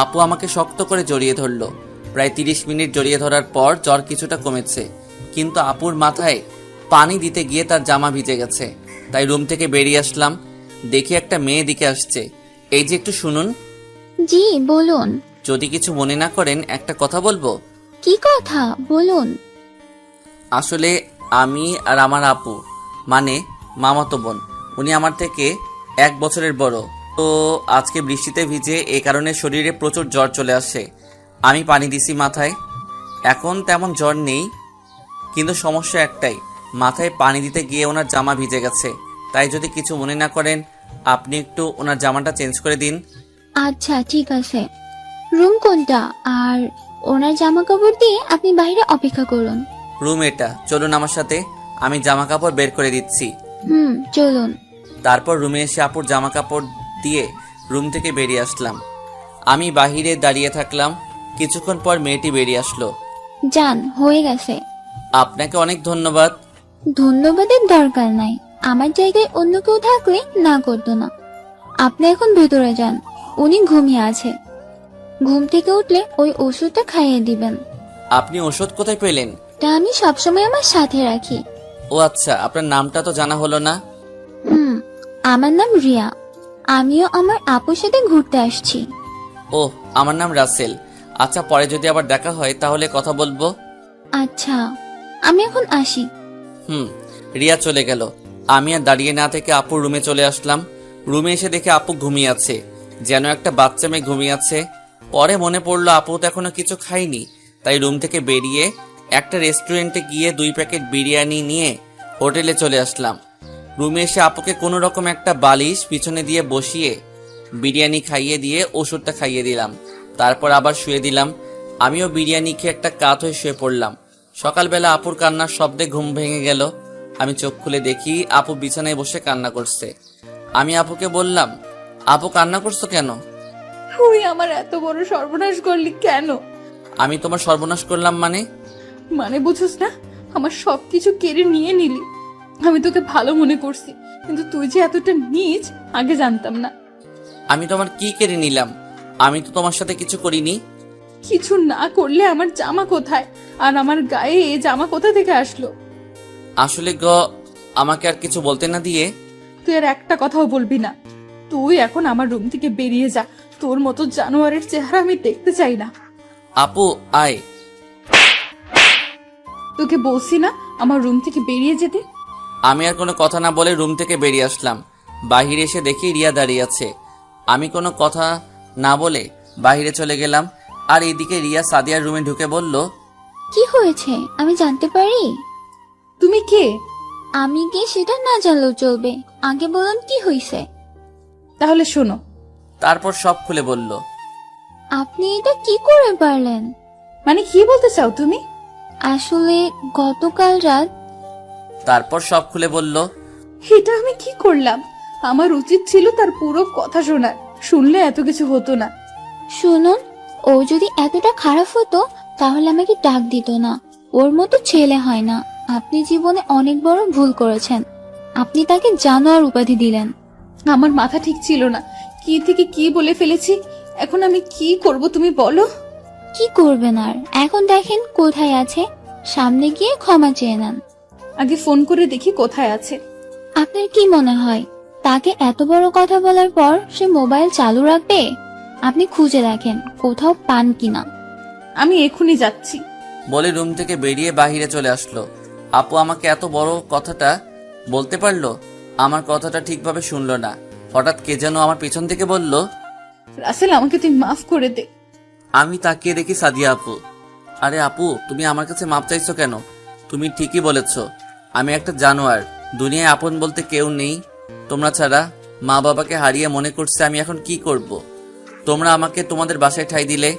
B: আপু আমাকে শক্ত করে জড়িয়ে ধরলো। প্রায় 30 মিনিট জড়িয়ে ধরার পর জ্বর কিছুটা কমেছে, কিন্তু আপুর মাথায় পানি দিতে গিয়ে তার জামা ভিজে গেছে। তাই রুম থেকে বেরিয়ে আসলাম। দেখি একটা মেয়ে দিকে আসছে। এই যে একটু শুনুন।
E: জি বলুন।
B: যদি কিছু মনে না করেন একটা কথা বলবো।
E: কি কথা বলুন?
B: আসলে আমি আর আমার আপু, মানে মামাতো বোন, উনি আমার থেকে 1 বছরের বড়। তো আজকে বৃষ্টিতে ভিজে এই কারণে শরীরে প্রচুর জ্বর চলে আসে। আমি পানি দিছি মাথায়। এখন তেমন জ্বর নেই, কিন্তু সমস্যা একটাই, মাথায় পানি দিতে গিয়ে ওনার জামা ভিজে গেছে। তাই যদি কিছু মনে না করেন আপনি একটু ওনার জামাটা চেঞ্জ করে দিন।
E: আচ্ছা ঠিক আছে। রুম কোনটা? আর ওনার জামা কাপড় দিয়ে আপনি বাইরে অপেক্ষা করুন।
B: রুম এটা, চলুন আমার সাথে, আমি জামা কাপড় বের করে দিচ্ছি।
E: চলুন।
B: তারপর রুমে এসে আপুর জামা কাপড় দিয়ে রুম থেকে বেরিয়ে আসলাম। আমি বাহিরে দাঁড়িয়ে থাকলাম। কিছুক্ষণ পর মেয়েটি বেরিয়ে আসলো।
E: যান, হয়ে গেছে।
B: আপনাকে অনেক ধন্যবাদ।
E: ধন্যবাদের দরকার নাই, আমার জায়গায় অন্য কেউ থাকলে না করতো না। আপনি এখন ভেতরে যান, উনি ঘুমিয়ে আছে। ঘুম থেকে উঠলে ওই ওষুধটা খাইয়ে দিবেন।
B: আপনি ওষুধ কোথায় পেলেন?
E: তা আমি সবসময় আমার সাথে রাখি।
B: ও আচ্ছা, আপনার নামটা তো জানা হলো না।
E: আমার নাম রিয়া। আমিও আমার আপুর সাথে ঘুরতে আসছি।
B: ও, আমার নাম রাসেল। আচ্ছা, পরে যদি আবার দেখা হয় তাহলে কথা বলবো।
E: আচ্ছা, আমি এখন আসি।
B: রিয়া চলে গেল। আমি আর দাঁড়িয়ে না থেকে আপুর রুমে চলে আসলাম। রুমে এসে দেখে আপু ঘুমিয়ে আছে, যেন একটা বাচ্চা মেয়ে ঘুমিয়ে আছে। পরে মনে পড়লো আপু তো এখনো কিছু খায়নি। তাই রুম থেকে বেরিয়ে একটা রেস্টুরেন্টে গিয়ে 2 প্যাকেট বিরিয়ানি নিয়ে হোটেলে চলে আসলাম। রুমে এসে আপুকে কোনো রকম একটা বালিশ পিছনে দিয়ে বসিয়ে বিরিয়ানি খাইয়ে দিয়ে ওষুধটা খাইয়ে দিলাম। তারপর আবার শুয়ে দিলাম। আমিও বিরিয়ানি খেয়ে একটা কাত হয়ে শুয়ে পড়লাম। সকালবেলা আপুর কান্নার শব্দে ঘুম ভেঙে গেল। আমি চোখ খুলে দেখি আপু বিছানায় বসে কান্না করছে। আমি আপুকে বললাম, আপু কান্না করছো কেন?
C: তুই আমার এত বড় সর্বনাশ করলি কেন?
B: আমি তোমার সর্বনাশ করলাম
C: মানে বুঝছ না, আমার সবকিছু কেড়ে নিয়ে নিলি। আমি তোকে ভালো মনে করছি, কিন্তু তুই যে এতটা নীচ আগে জানতাম না।
B: আমি তোমার কি কেড়ে নিলাম? আমি তো তোমার সাথে কিছু করিনি।
C: কিছু না করলে আমার জামা কোথায়? আর আমার গায়ে এই জামা কোথা থেকে আসলো?
B: আসলে আমাকে আর কিছু বলতে না দিয়ে
C: তুই আর একটা কথাও বলবি না। তুই এখন আমার রুম থেকে বেরিয়ে যা। তোর মতো জানোয়ারের চেহারা আমি দেখতে চাই না।
B: আপু আয়।
C: তোকে বলছি না আমার রুম থেকে বেরিয়ে যেতে?
B: আমি আর কোনো কথা না বলে রুম থেকে বেরিয়ে আসলাম। বাহিরে এসে দেখি রিয়া দাঁড়িয়ে আছে। আমি কোনো কথা না বলে বাহিরে চলে গেলাম। আর এদিকে রিয়া সাদিয়ার রুমে ঢুকে বলল,
E: কি হয়েছে আমি জানতে পারি?
C: তুমি কে?
E: আমি কি সেটা না জানলেও চলবে, আগে বলুন কি হয়েছে।
C: তাহলে শোনো।
B: তারপর সব খুলে বলল।
E: আপনি এটা কি করে পারলেন?
C: মানে কি বলতে চাও তুমি?
E: আসলে গতকাল রাত।
B: তারপর সব খুলে বলল।
C: এটা আমি কি করলাম? আমার উচিত ছিল তার পুরো কথা শোনার। শুনলে এত কিছু হতো না।
E: শুনুন, ও যদি এতটা খারাপ হতো তাহলে আমাকে ডাক দিত না। ওর মতো ছেলে হয় না। আপনি জীবনে অনেক বড় ভুল করেছেন। আপনি তাকে জানোয়ার উপাধি দিলেন।
C: আমার মাথা ঠিক ছিল না। কি থেকে কি বলে ফেলেছি। এখন আমি কি করব তুমি বলো?
E: কি করবেন আর? এখন দেখেন কোথায় আছে, সামনে গিয়ে ক্ষমা চেয়ে নেন।
C: আগে ফোন করে দেখি কোথায় আছে।
E: আপনার কি মনে হয় তাকে এত বড় কথা বলার পর সে মোবাইল চালু রাখবে? আপনি খুঁজে দেখেন কোথাও পান কিনা।
C: আমি এখনই যাচ্ছি।
B: বলে রুম থেকে বেরিয়ে বাহিরে চলে আসলো। আপু আমাকে এত বড় কথাটা বলতে পারলো? আমার কথাটা ঠিকভাবে শুনলো না। হঠাৎ কে যেন আমার পেছন থেকে বলল,
C: রাসেল আমাকে তুই মাফ করে দে।
B: আমি তাকিয়ে দেখি সাদিয়া আপু। আরে আপু, তুমি আমার কাছে মাপ চাইছো কেন? তুমি ঠিকই বলেছো, আমি একটা জানোয়ার। দুনিয়ায় আপন বলতে কেউ নেই তোমরা ছাড়া। মা বাবাকে হারিয়ে মনে করছে আমি এখন কি করব। তোমরা আমাকে তোমাদের বাসায় ঠাঁই দিলে,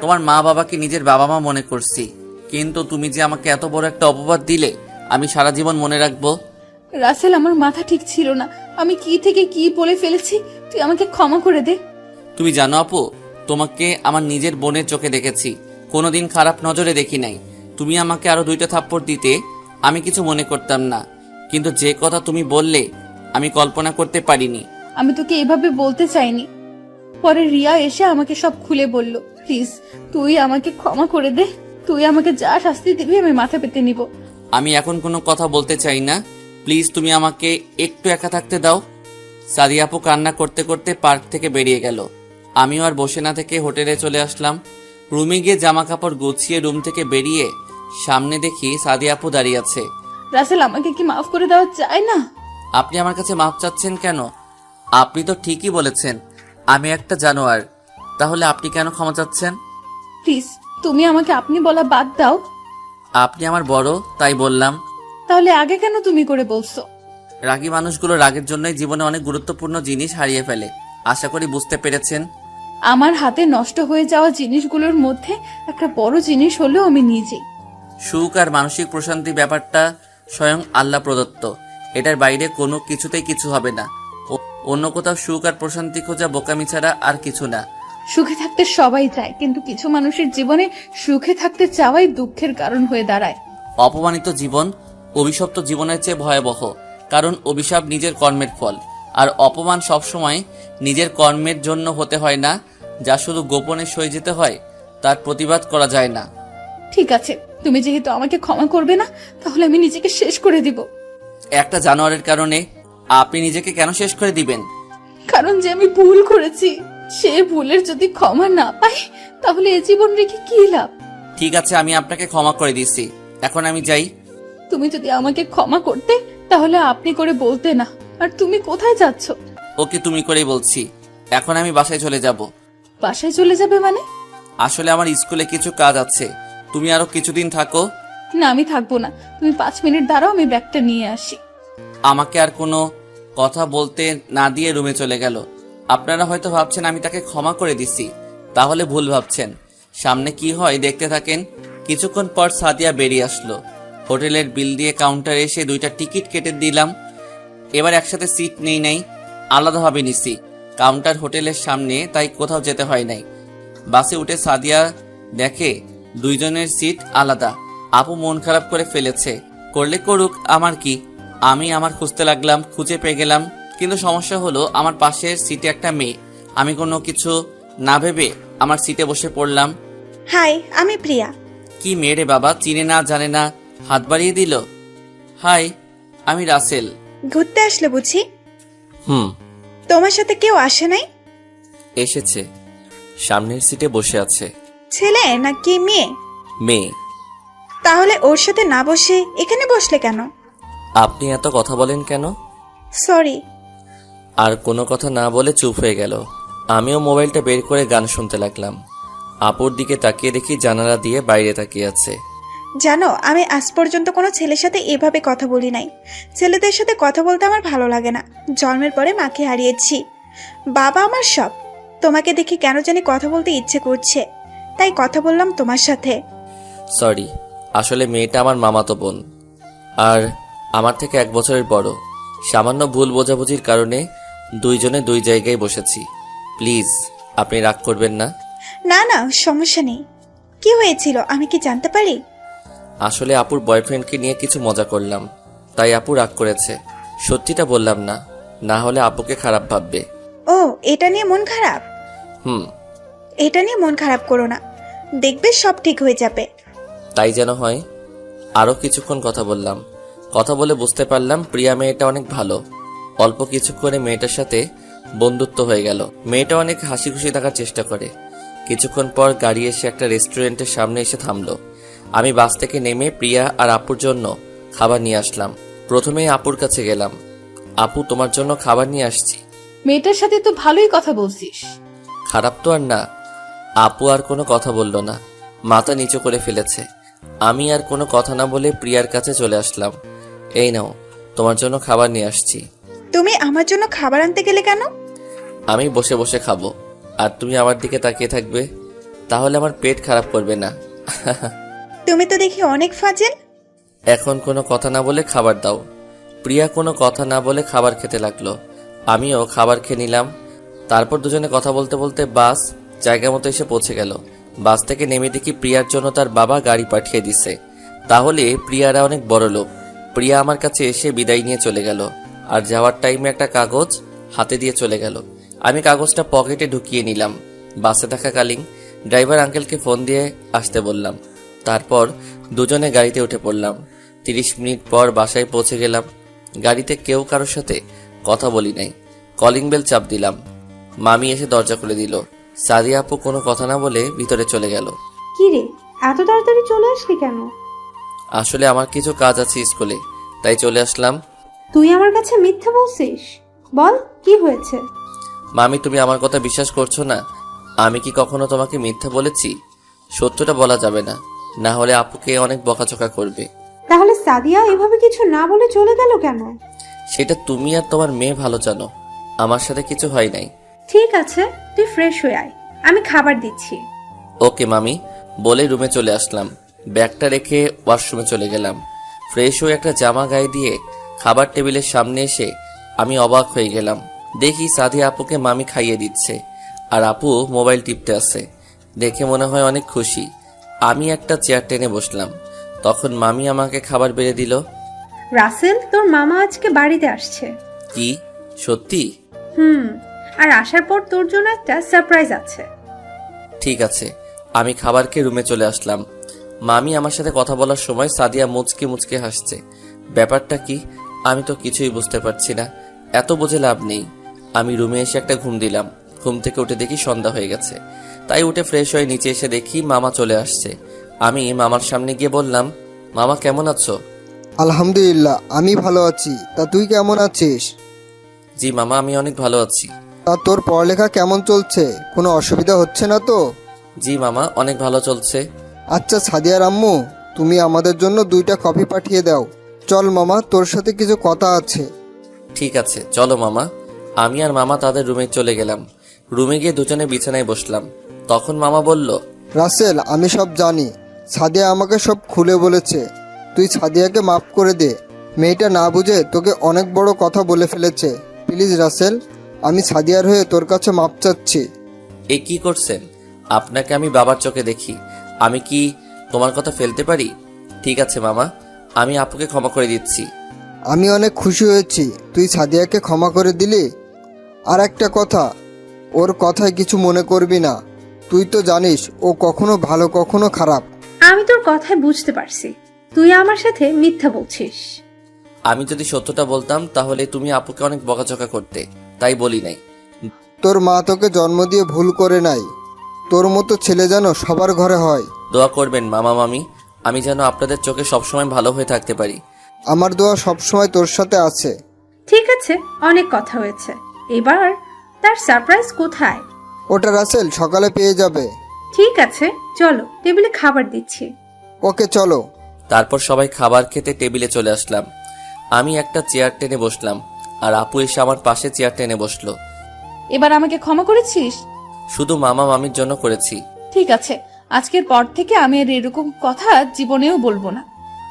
B: তোমার মা বাবাকে নিজের বাবা মা মনে করছি, কিন্তু তুমি যে আমাকে এত বড় একটা অপবাদ দিলে আমি সারা জীবন মনে রাখবো।
C: রাসেল, আমার মাথা ঠিক ছিল না, আমি কি থেকে কি বলে ফেলেছি, তুই আমাকে ক্ষমা করে দে।
B: তুমি জানো আপু, তোমাকে আমার নিজের বোনের চোখে দেখেছি, কোনোদিন খারাপ নজরে দেখি নাই। তুমি আমাকে আরো 2টা থাপ্পড় দিতে আমি কিছু মনে করতাম না, কিন্তু যে কথা তুমি বললে আমি কল্পনা করতে পারিনি।
C: আমি তোকে এভাবে বলতে চাইনি। পরে রিয়া এসে আমাকে সব খুলে বলল। প্লিজ তুই আমাকে ক্ষমা করে দে, তুই আমাকে যা শাস্তি দিবি আমি মাথা পেতে নিব।
B: আমি এখন কোনো কথা বলতে চাই না, প্লিজ তুমি আমাকে একটু একা থাকতে দাও। সাদিয়া আপু কান্না করতে করতে পার্ক থেকে বেরিয়ে গেল। আমিও আর বসে না থেকে হোটেলে চলে আসলাম। রুমে গিয়ে জামা কাপড় গুছিয়ে রুম থেকে বেরিয়ে সামনে দেখি সাদিয়া আপু দাঁড়িয়ে আছে।
C: রাসেল, আমাকে কি মাফ করে দেওয়া যায় না?
B: আপনি আমার কাছে মাপ চাচ্ছেন কেন? আপনি তো ঠিকই বলেছেন আমি একটা জানোয়ার, তাহলে আপনি কেন ক্ষমা চাচ্ছেন?
C: প্লিজ তুমি আমাকে আপনি বলা বাদ দাও।
B: আপনি আমার বড় তাই বললাম।
C: তাহলে আগে কেন তুমি করে বলছো?
B: রাগী মানুষগুলো রাগের জন্যই জীবনে অনেক গুরুত্বপূর্ণ জিনিস হারিয়ে ফেলে, আশা করি বুঝতে পেরেছেন।
C: আমার হাতে নষ্ট হয়ে যাওয়া জিনিসগুলোর মধ্যে একটা বড় জিনিস হলো আমি নিজেই।
B: সুখ আর মানসিক প্রশান্তি ব্যাপারটা স্বয়ং আল্লাহ প্রদত্ত, এটার বাইরে কোনো কিছুতেই কিছু হবে না। অন্য কোথাও সুখ আর প্রশান্তি খোঁজা বোকামি ছাড়া আর কিছু না।
C: সুখে থাকতে সবাই চায়, কিন্তু কিছু মানুষের জীবনে সুখে থাকতে চাওয়াই দুঃখের কারণ হয়ে দাঁড়ায়।
B: অপমানিত জীবন অভিশপ্ত জীবনের চেয়ে ভয়াবহ, কারণ অভিশাপ নিজের কর্মের ফল, আর অপমান সবসময় নিজের কর্মের জন্য হতে হয় না, যা শুধু গোপনে সয়ে যেতে হয়, তার প্রতিবাদ করা যায় না।
C: ঠিক আছে, তুমি যেহেতু আমাকে ক্ষমা করবে না, তাহলে আমি নিজেকে শেষ করে দিব।
B: একটা জানোয়ারের কারণে আপনি নিজেকে কেন শেষ করে দিবেন?
C: কারণ যে আমি ভুল করেছি, সে ভুলের যদি ক্ষমা না পাই তাহলে এ জীবন রেখে কি লাভ?
B: ঠিক আছে, আমি আপনাকে ক্ষমা করে দিচ্ছি, এখন আমি যাই।
C: তুমি যদি আমাকে ক্ষমা করতে তাহলে আপনি করে বলতে না। আর তুমি কোথায় যাচ্ছ?
B: ওকে তুমি করেই বলছি, এখন আমি বাসায় চলে যাব।
C: বাসায় চলে যাবে মানে?
B: আসলে আমার স্কুলে কিছু কাজ আছে, তুমি আরো কিছুদিন থাকো।
C: না, আমি থাকবো না, তুমি 5 মিনিট দাঁড়াও, আমি ব্যাগটা নিয়ে আসি।
B: আমাকে আর কোনো কথা বলতে না দিয়ে রুমে চলে গেল। আপনারা হয়তো ভাবছেন আমি তাকে ক্ষমা করে দিছি, তাহলে ভুল ভাবছেন। সামনে কি হয় দেখতে থাকেন। কিছুক্ষণ পর সাদিয়া বেরিয়ে আসলো। হোটেলের বিল দিয়ে কাউন্টারে এসে 2টা টিকিট কেটে দিলাম। এবার একসাথে সিট নেই নাই, আলাদাভাবে নিছি। কাউন্টার হোটেলের সামনে, তাই কোথাও যেতে হয় নাই। বাসে উঠে সাদিয়া দেখে 2জনের সিট আলাদা। আপু মন খারাপ করে ফেলেছে, করলে করুক, আমার কি। আমি আমার খুঁজতে লাগলাম, খুঁজে পেয়ে গেলাম, কিন্তু সমস্যা হলো আমার পাশের সিটে একটা মেয়ে। আমি কোনো কিছু না ভেবে আমার সিটে বসে পড়লাম।
D: হাই, আমি প্রিয়া।
B: কি মেয়ে রে বাবা, চিনে না জানে না হাত বাড়িয়ে দিল। হাই, আমি রাসেল।
D: ঘুরতে আসলে বুঝি?
B: হুম।
D: তোমার সাথে কেউ আসে নাই?
B: এসেছে, সামনের সিটে বসে আছে।
D: ছেলে নাকি মেয়ে?
B: মেয়ে।
D: তাহলে ওর সাথে না বসে এখানে বসলে কেন?
B: আপনি এত কথা বলেন কেন?
D: সরি।
B: আর কোনো কথা না বলে চুপ হয়ে গেল। আমিও মোবাইলটা বের করে গান শুনতে লাগলাম। আপুর দিকে তাকিয়ে দেখি জানালা দিয়ে বাইরে তাকিয়ে আছে।
D: জানো, আমি আজ পর্যন্ত কোনো ছেলের সাথে এভাবে কথা বলি নাই। ছেলেদের সাথে কথা বলতে আমার ভালো লাগে না। জন্মের পরে মাকে হারিয়েছি, বাবা আমার সব। তোমাকে দেখে কেন জানি কথা বলতে ইচ্ছে করছে, তাই কথা বললাম তোমার সাথে।
B: সরি, আসলে মেয়েটা আমার মামাতো বোন, আর আমার থেকে 1 বছরের বড়। সামান্য ভুল বোঝাবুঝির কারণে 2জনে 2 জায়গায় বসেছি। প্লিজ আপনি রাগ করবেন না।
D: না না, সমস্যা নেই। কি হয়েছিল আমি কি জানতে পারি?
B: আসলে আপুর বয়ফ্রেন্ডকে নিয়ে কিছু মজা করলাম, তাই আপু রাগ করেছে। সত্যিটা বললাম না, না হলে আপুকে খারাপ ভাববে।
D: ও, এটা নিয়ে মন খারাপ?
B: হুম।
D: এটা নিয়ে মন খারাপ করো না, দেখবে সব ঠিক হয়ে যাবে।
B: তাই যেন হয়। আরো কিছুক্ষণ কথা বললাম। কথা বলে বুঝতে পারলাম প্রিয়া মেয়েটা অনেক ভালো। অল্প কিছুক্ষণে মেয়েটার সাথে বন্ধুত্ব হয়ে গেল। মেয়েটা অনেক হাসি খুশি থাকার চেষ্টা করে। কিছুক্ষণ পর গাড়ি এসে একটা রেস্টুরেন্টের সামনে এসে থামলো। আমি বাস থেকে নেমে প্রিয়া আর আপুর জন্য খাবার নিয়ে আসলাম। প্রথমেই আপুর কাছে গেলাম। আপু, তোমার জন্য খাবার নিয়ে আসছি।
C: মেয়েটার সাথে তো ভালোই কথা বলছিস।
B: খারাপ তো আর না। আপু আর কোনো কথা বলল না, মাথা নিচু করে ফেলেছে। আমি আর কোনো কথা না বলে প্রিয়ার কাছে চলে আসলাম। এই নাও, তোমার জন্য খাবার নিয়ে আসছি।
D: তুমি আমার জন্য খাবার আনতে গেলে কেন?
B: আমি বসে বসে খাবো আর তুমি আমার দিকে তাকিয়ে থাকবে, তাহলে আমার পেট খারাপ করবে না।
D: তুমি তো দেখি অনেক ফাজিল।
B: এখন কোনো কথা না বলে খাবার দাও। প্রিয়া কোনো কথা না বলে খাবার খেতে লাগলো। আমিও খাবার খেয়ে নিলাম। তারপর দুজনে কথা বলতে বলতে বাস জায়গা মতো এসে পৌঁছে গেল। বাস থেকে নেমে দেখি প্রিয়ার জন্য তার বাবা গাড়ি পাঠিয়ে দিছে। তাহলে প্রিয়ারা অনেক বড় লোক। প্রিয়া আমার কাছে এসে বিদায় নিয়ে চলে গেল আর যাওয়ার টাইমে একটা কাগজ হাতে দিয়ে চলে গেল। আমি কাগজটা পকেটে ঢুকিয়ে নিলাম। বাসে থাকাকালীন ড্রাইভার আঙ্কেলকে ফোন দিয়ে আসতে বললাম। তারপর দুজনে গাড়িতে উঠে পড়লাম। 30 মিনিট পর বাসায় পৌঁছে গেলাম। গাড়িতে কেউ কারোর সাথে কথা বলি নাই। কলিং বেল চাপ দিলাম। মামি এসে দরজা খুলে দিল। সাদিয়া আপু কোনো কথা না বলে ভিতরে চলে গেল।
A: কি রে, এত তাড়াতাড়ি চলে আসলি কেন?
B: আসলে আমার কিছু কাজ আছে স্কুলে, তাই চলে আসলাম।
A: তুই আমার কাছে মিথ্যা বলছিস? বল, কি হয়েছে?
B: মামি, তুমি আমার কথা বিশ্বাস করছো না? আমি কি কখনো তোমাকে মিথ্যা বলেছি? সত্যটা বলা যাবে না, না হলে আপুকে অনেক বকাঝকা করবে।
A: তাহলে সাদিয়া এভাবে কিছু না বলে চলে গেল কেন?
B: সেটা তুমি আর তোমার মেয়ে ভালো জানো। আমার সাথে কিছু হয় নাই।
A: ঠিক আছে, তুই ফ্রেশ হয়ে আয়, আমি খাবার দিচ্ছি।
B: ওকে মামি বলে রুমে চলে আসলাম। ব্যাগটা রেখে ওয়াশরুমে চলে গেলাম। ফ্রেশ হয়ে একটা জামা গায়ে দিয়ে খাবার টেবিলের সামনে এসে আমি অবাক হয়ে গেলাম। দেখি সাদিয়া আপুকে মামি খাইয়ে দিচ্ছে আর আপু মোবাইল টিপতে আছে। দেখে মনে হয় অনেক খুশি। আমি একটা চেয়ার টেনে বসলাম। তখন মামি আমাকে খাবার বেড়ে দিল।
A: রাসেল, তোর মামা আজকে বাড়িতে আসছে।
B: কি সত্যি?
A: আর আসার পর তোর জন্য একটা সারপ্রাইজ আছে।
B: ঠিক আছে। আমি খাবার খেয়ে রুমে চলে আসলাম। মামি আমার সাথে কথা বলার সময় সাদিয়া মুচকে মুচকে হাসছে। ব্যাপারটা কি আমি তো কিছুই বুঝতে পারছি না। এত বুঝে লাভ নেই। আমি রুমে এসে একটা ঘুম দিলাম। ঘুম থেকে উঠে দেখি সন্ধ্যা হয়ে গেছে। তাই উঠে ফ্রেশ হয়ে নিচে এসে দেখি মামা চলে আসছে। আমি মামার সামনে গিয়ে বললাম, মামা কেমন আছো?
F: আলহামদুলিল্লাহ, আমি ভালো আছি। তা তুই কেমন আছিস?
B: জি মামা, আমি অনেক ভালো আছি।
F: তা তোর পড়ালেখা কেমন চলছে? কোনো অসুবিধা হচ্ছে না তো?
B: জি মামা, অনেক ভালো চলছে।
F: আচ্ছা সাদিয়ার আম্মু, তুমি আমাদের জন্য 2টা কফি পাঠিয়ে দাও। চল মামা, তোর সাথে কিছু কথা আছে।
B: ঠিক আছে, চলো মামা। আমি আর মামা তাদের রুমে চলে গেলাম। রুমে গিয়ে দুজনে বিছানায় বসলাম। তখন মামা বলল,
F: রাসেল, আমি সব জানি। সাদিয়া আমাকে সব খুলে বলেছে। তুই সাদিয়াকে মাফ করে দে। মেয়েটা না বুঝে তোকে অনেক বড় কথা বলে ফেলেছে। প্লিজ রাসেল, আমি সাদিয়ার হয়ে তোর কাছে মাপ চাচ্ছি।
B: এ কি করছেন? আপনাকে আমি বাবার চোখে দেখি। আমি কি তোমার কথা ফেলতে পারি? ঠিক আছে মামা, আমি আপুকে ক্ষমা করে দিচ্ছি।
F: আমি অনেক খুশি হয়েছি তুই সাদিয়াকে ক্ষমা করে দিলি। আর একটা কথা, ওর কথায় কিছু মনে করবি না। তুই তো জানিস ও কখনো ভালো কখনো খারাপ।
A: আমি তোর কথায় বুঝতে পারছি তুই আমার সাথে মিথ্যা বলছিস।
B: আমি যদি সত্যটা বলতাম তাহলে তুমি আপুকে অনেক বকাঝকা করতে, তাই বলি নাই।
F: তোর মা তোকে জন্ম দিয়ে ভুল করে নাই। তোর মতো ছেলে যেন সবার ঘরে হয়।
B: দোয়া করবেন মামা মামি, আমি যেন আপনাদের চোখে সবসময় ভালো হয়ে থাকতে পারি।
F: আমার দোয়া সবসময় তোর সাথে আছে।
A: ঠিক আছে, অনেক কথা হয়েছে, এবার তার সারপ্রাইজ কোথায়?
F: ওটা রাসেল সকালে পেয়ে যাবে।
A: ঠিক আছে, চলো টেবিলে খাবার দিচ্ছি।
F: ওকে চলো।
B: তারপর সবাই খাবার খেতে টেবিলে চলে আসলাম। আমি একটা চেয়ার টেনে বসলাম আর আপু এসে আমার পাশে চেয়ার টেনে বসলো।
C: এবার আমাকে ক্ষমা করেছিস?
B: শুধু মামা মামির জন্য করেছি।
C: ঠিক আছে, আজকের পর থেকে আমি আর এরকম কথা জীবনেও বলবো না।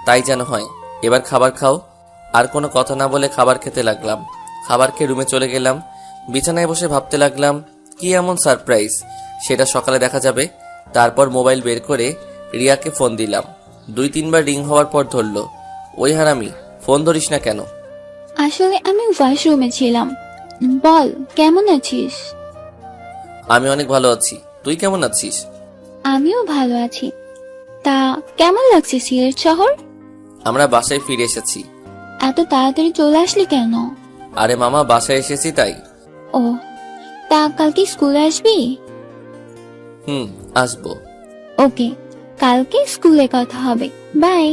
B: তাই যেন হয়। এবার খাবার খাও। আর কোনো কথা না বলে খাবার খেতে লাগলাম। খাবার খেয়ে রুমে চলে গেলাম। বিছানায় বসে ভাবতে লাগলাম কি এমন সারপ্রাইজ, সেটা সকালে দেখা যাবে। তারপর মোবাইল বের করে রিয়াকে ফোন দিলাম। 2-3 বার রিং হওয়ার পর ধরলো। ওই হারামি, ফোন ধরিস না কেন?
E: আসলে আমি ওয়াশরুমে ছিলাম। বল, কেমন আছিস?
B: আমি অনেক ভালো আছি, তুই কেমন আছিস?
E: আমিও ভালো আছি। তা কেমন লাগছে সিলেট শহর?
B: আমরা বাসায় ফিরে এসেছি।
E: এত তাড়াতাড়ি চলে আসলি কেন?
B: আরে মামা, বাসায় এসেছি তাই।
E: ও, তা কালকে স্কুলে আসবি?
B: আসবো।
E: ওকে, কালকে স্কুলে কথা হবে। বাই।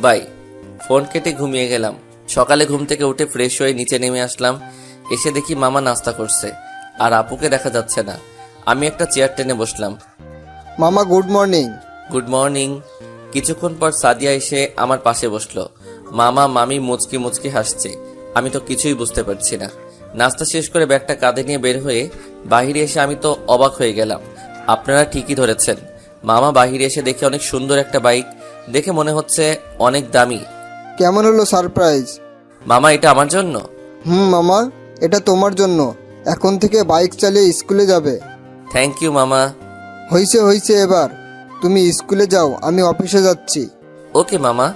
B: বাই। ফোন কেটে ঘুমিয়ে গেলাম। সকালে ঘুম থেকে উঠে ফ্রেশ হয়ে নিচে নেমে আসলাম। এসে দেখি মামা নাস্তা করছে আর আপুকে দেখা যাচ্ছে না। আমি একটা চেয়ার টেনে বসলাম।
F: মামা গুড মর্নিং।
B: Good morning. কিছুক্ষণ পর সাদিয়া এসে আমার পাশে বসলো। মামা মামি মুচকি মুচকি হাসছে। আমি তো কিছুই বুঝতে পারছি না। নাস্তা শেষ করে ব্যাগটা কাঁধে নিয়ে বের হয়ে বাহিরে এসে আমি তো অবাক হয়ে গেলাম। আপনারা ঠিকই ধরেছেন, মামা বাহিরে এসে দেখে অনেক সুন্দর একটা বাইক, দেখে মনে হচ্ছে অনেক দামি।
F: কেমন হলো সারপ্রাইজ?
B: মামা এটা আমার জন্য?
F: মামা, এটা তোমার জন্য। এখন থেকে বাইক চালিয়ে স্কুলে যাবে।
B: থ্যাংক ইউ মামা।
F: হয়েছে এবার তুমি স্কুলে যাও, আমি অফিসে যাচ্ছি।
B: ওকে মামা।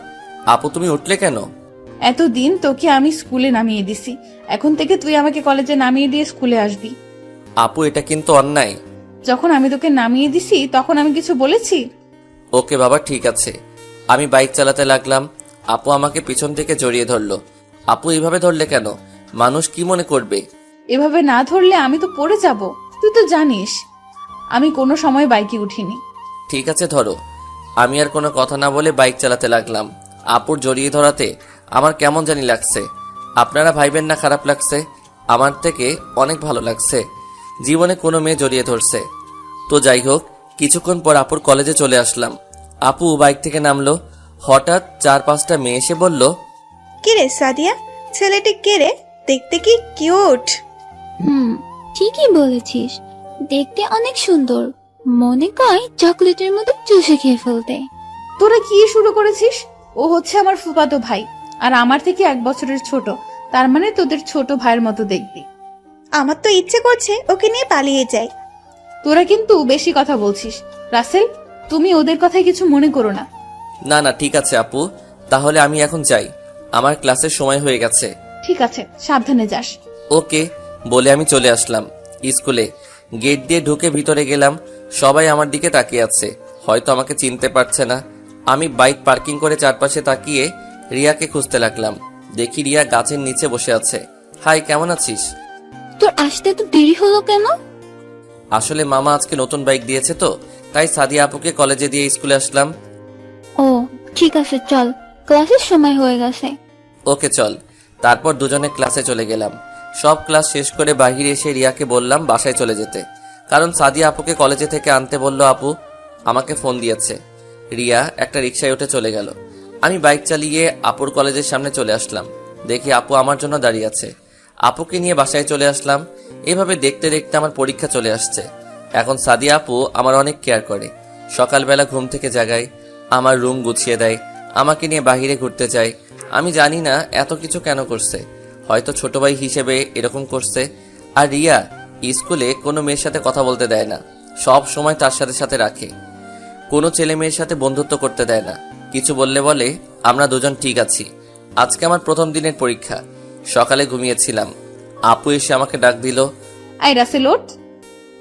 B: আপু তুমি উঠলে কেন?
C: এতদিন তোকে আমি স্কুলে নামিয়ে দিছি, এখন থেকে তুই আমাকে কলেজে নামিয়ে দিয়ে স্কুলে আসবি।
B: আপু এটা কিন্তু অন্যায়।
C: যখন আমি তোকে নামিয়ে দিছি তখন আমি কিছু বলেছি?
B: ওকে বাবা ঠিক আছে। আমি বাইক চালাতে লাগলাম, আপু আমাকে পিছন থেকে জড়িয়ে ধরলো। আপু এইভাবে ধরলে কেন? মানুষ কি মনে করবে?
C: এভাবে না ধরলে আমি তো পড়ে যাব, তুই তো জানিস আমি কোনো সময় বাইকে উঠিনি।
B: ঠিক আছে ধরো। আমি আর কোনো কথা না বলে বাইক চালাতে লাগলাম। আপুর জড়িয়ে ধরাতে আমার কেমন জানি লাগছে। আপনারা ভাইবেন না খারাপ লাগছে? আমার থেকে অনেক ভালো লাগছে। জীবনে কোনো মেয়ে জড়িয়ে ধরছে। তো যাই হোক, কিছুক্ষণ পর আপুর কলেজে চলে আসলাম। আপু বাইক থেকে নামলো। হঠাৎ 4-5টা মেয়ে এসে বলল,
D: কে রে সাদিয়া, ছেলেটি কে রে? দেখতে কি কিউট।
E: ঠিকই বলেছিস, দেখতে অনেক সুন্দর, মনে কয় চকলেটের মতো চুষে খেয়ে ফেলতে।
C: তোরা কি শুরু করেছিস? ও হচ্ছে আমার ফুফাতো ভাই, আর আমার থেকে 1 বছরের ছোট, তার মানে তোদের ছোট ভাইয়ের মতো দেখবি।
D: আমার তো ইচ্ছে করছে ওকে নিয়ে পালিয়ে যাই।
C: তোরা কিন্তু বেশি কথা বলছিস। রাসেল, তুমি ওদের কথায় কিছু মনে করো না।
B: না না ঠিক আছে আপু, তাহলে আমি এখন যাই, আমার ক্লাসের সময় হয়ে গেছে।
C: ঠিক আছে, সাবধানে যাস।
B: ওকে বলে আমি চলে আসলাম স্কুলে। গেট দিয়ে ঢুকে ভিতরে গেলাম। সবাই আমার দিকে তাকিয়ে আছে, হয়তো আমাকে চিনতে পারছে না। আমি বাইক পার্কিং করে চারপাশে তাকিয়ে রিয়াকে খুঁজতে লাগলাম। দেখি রিয়া গাছের নিচে বসে আছে। হাই, কেমন আছিস?
E: তোর আসতে তো দেরি হলো কেন?
B: আসলে মামা আজকে নতুন বাইক দিয়েছে তো, তাই সাদিয়া আপুকে কলেজে দিয়ে স্কুলে আসলাম।
E: ও ঠিক আছে, চল, ক্লাসের সময় হয়ে গেছে।
B: ওকে চল। তারপর দুজনে ক্লাসে চলে গেলাম। সব ক্লাস শেষ করে বাহিরে এসে রিয়াকে বললাম বাসায় চলে যেতে, কারণ সাদিয়া আপুকে কলেজে থেকে আনতে বলল। আপু আমাকে ফোন দিয়েছে। রিয়া একটা রিকশায় উঠে চলে গেল। আমি বাইক চালিয়ে আপুর কলেজের সামনে চলে আসলাম। দেখি আপু আমার জন্য দাঁড়িয়ে আছে। আপুকে নিয়ে বাসায় চলে আসলাম। এভাবে দেখতে দেখতে আমার পরীক্ষা চলে আসছে। এখন সাদিয়া আপু আমার অনেক কেয়ার করে। সকালবেলা ঘুম থেকে জাগায়, আমার রুম গুছিয়ে দেয়, আমাকে নিয়ে বাহিরে ঘুরতে যায়। আমি জানি না এত কিছু কেন করছে, হয়তো ছোট ভাই হিসেবে এরকম করছে। আর রিয়া স্কুলে কোনো মেয়ের সাথে কথা বলতে দেয় না, সব সময় তার সাথে সাথে রাখে। কোনো ছেলে মেয়ের সাথে বন্ধুত্ব করতে দেয় না। কিছু বললে বলে আমরা দুজন ঠিক আছি। আজকে আমার প্রথম দিনের পরীক্ষা। সকালে ঘুমিয়েছিলাম, আপু এসে আমাকে ডাক দিল।
C: আই রাসেল, ওঠ,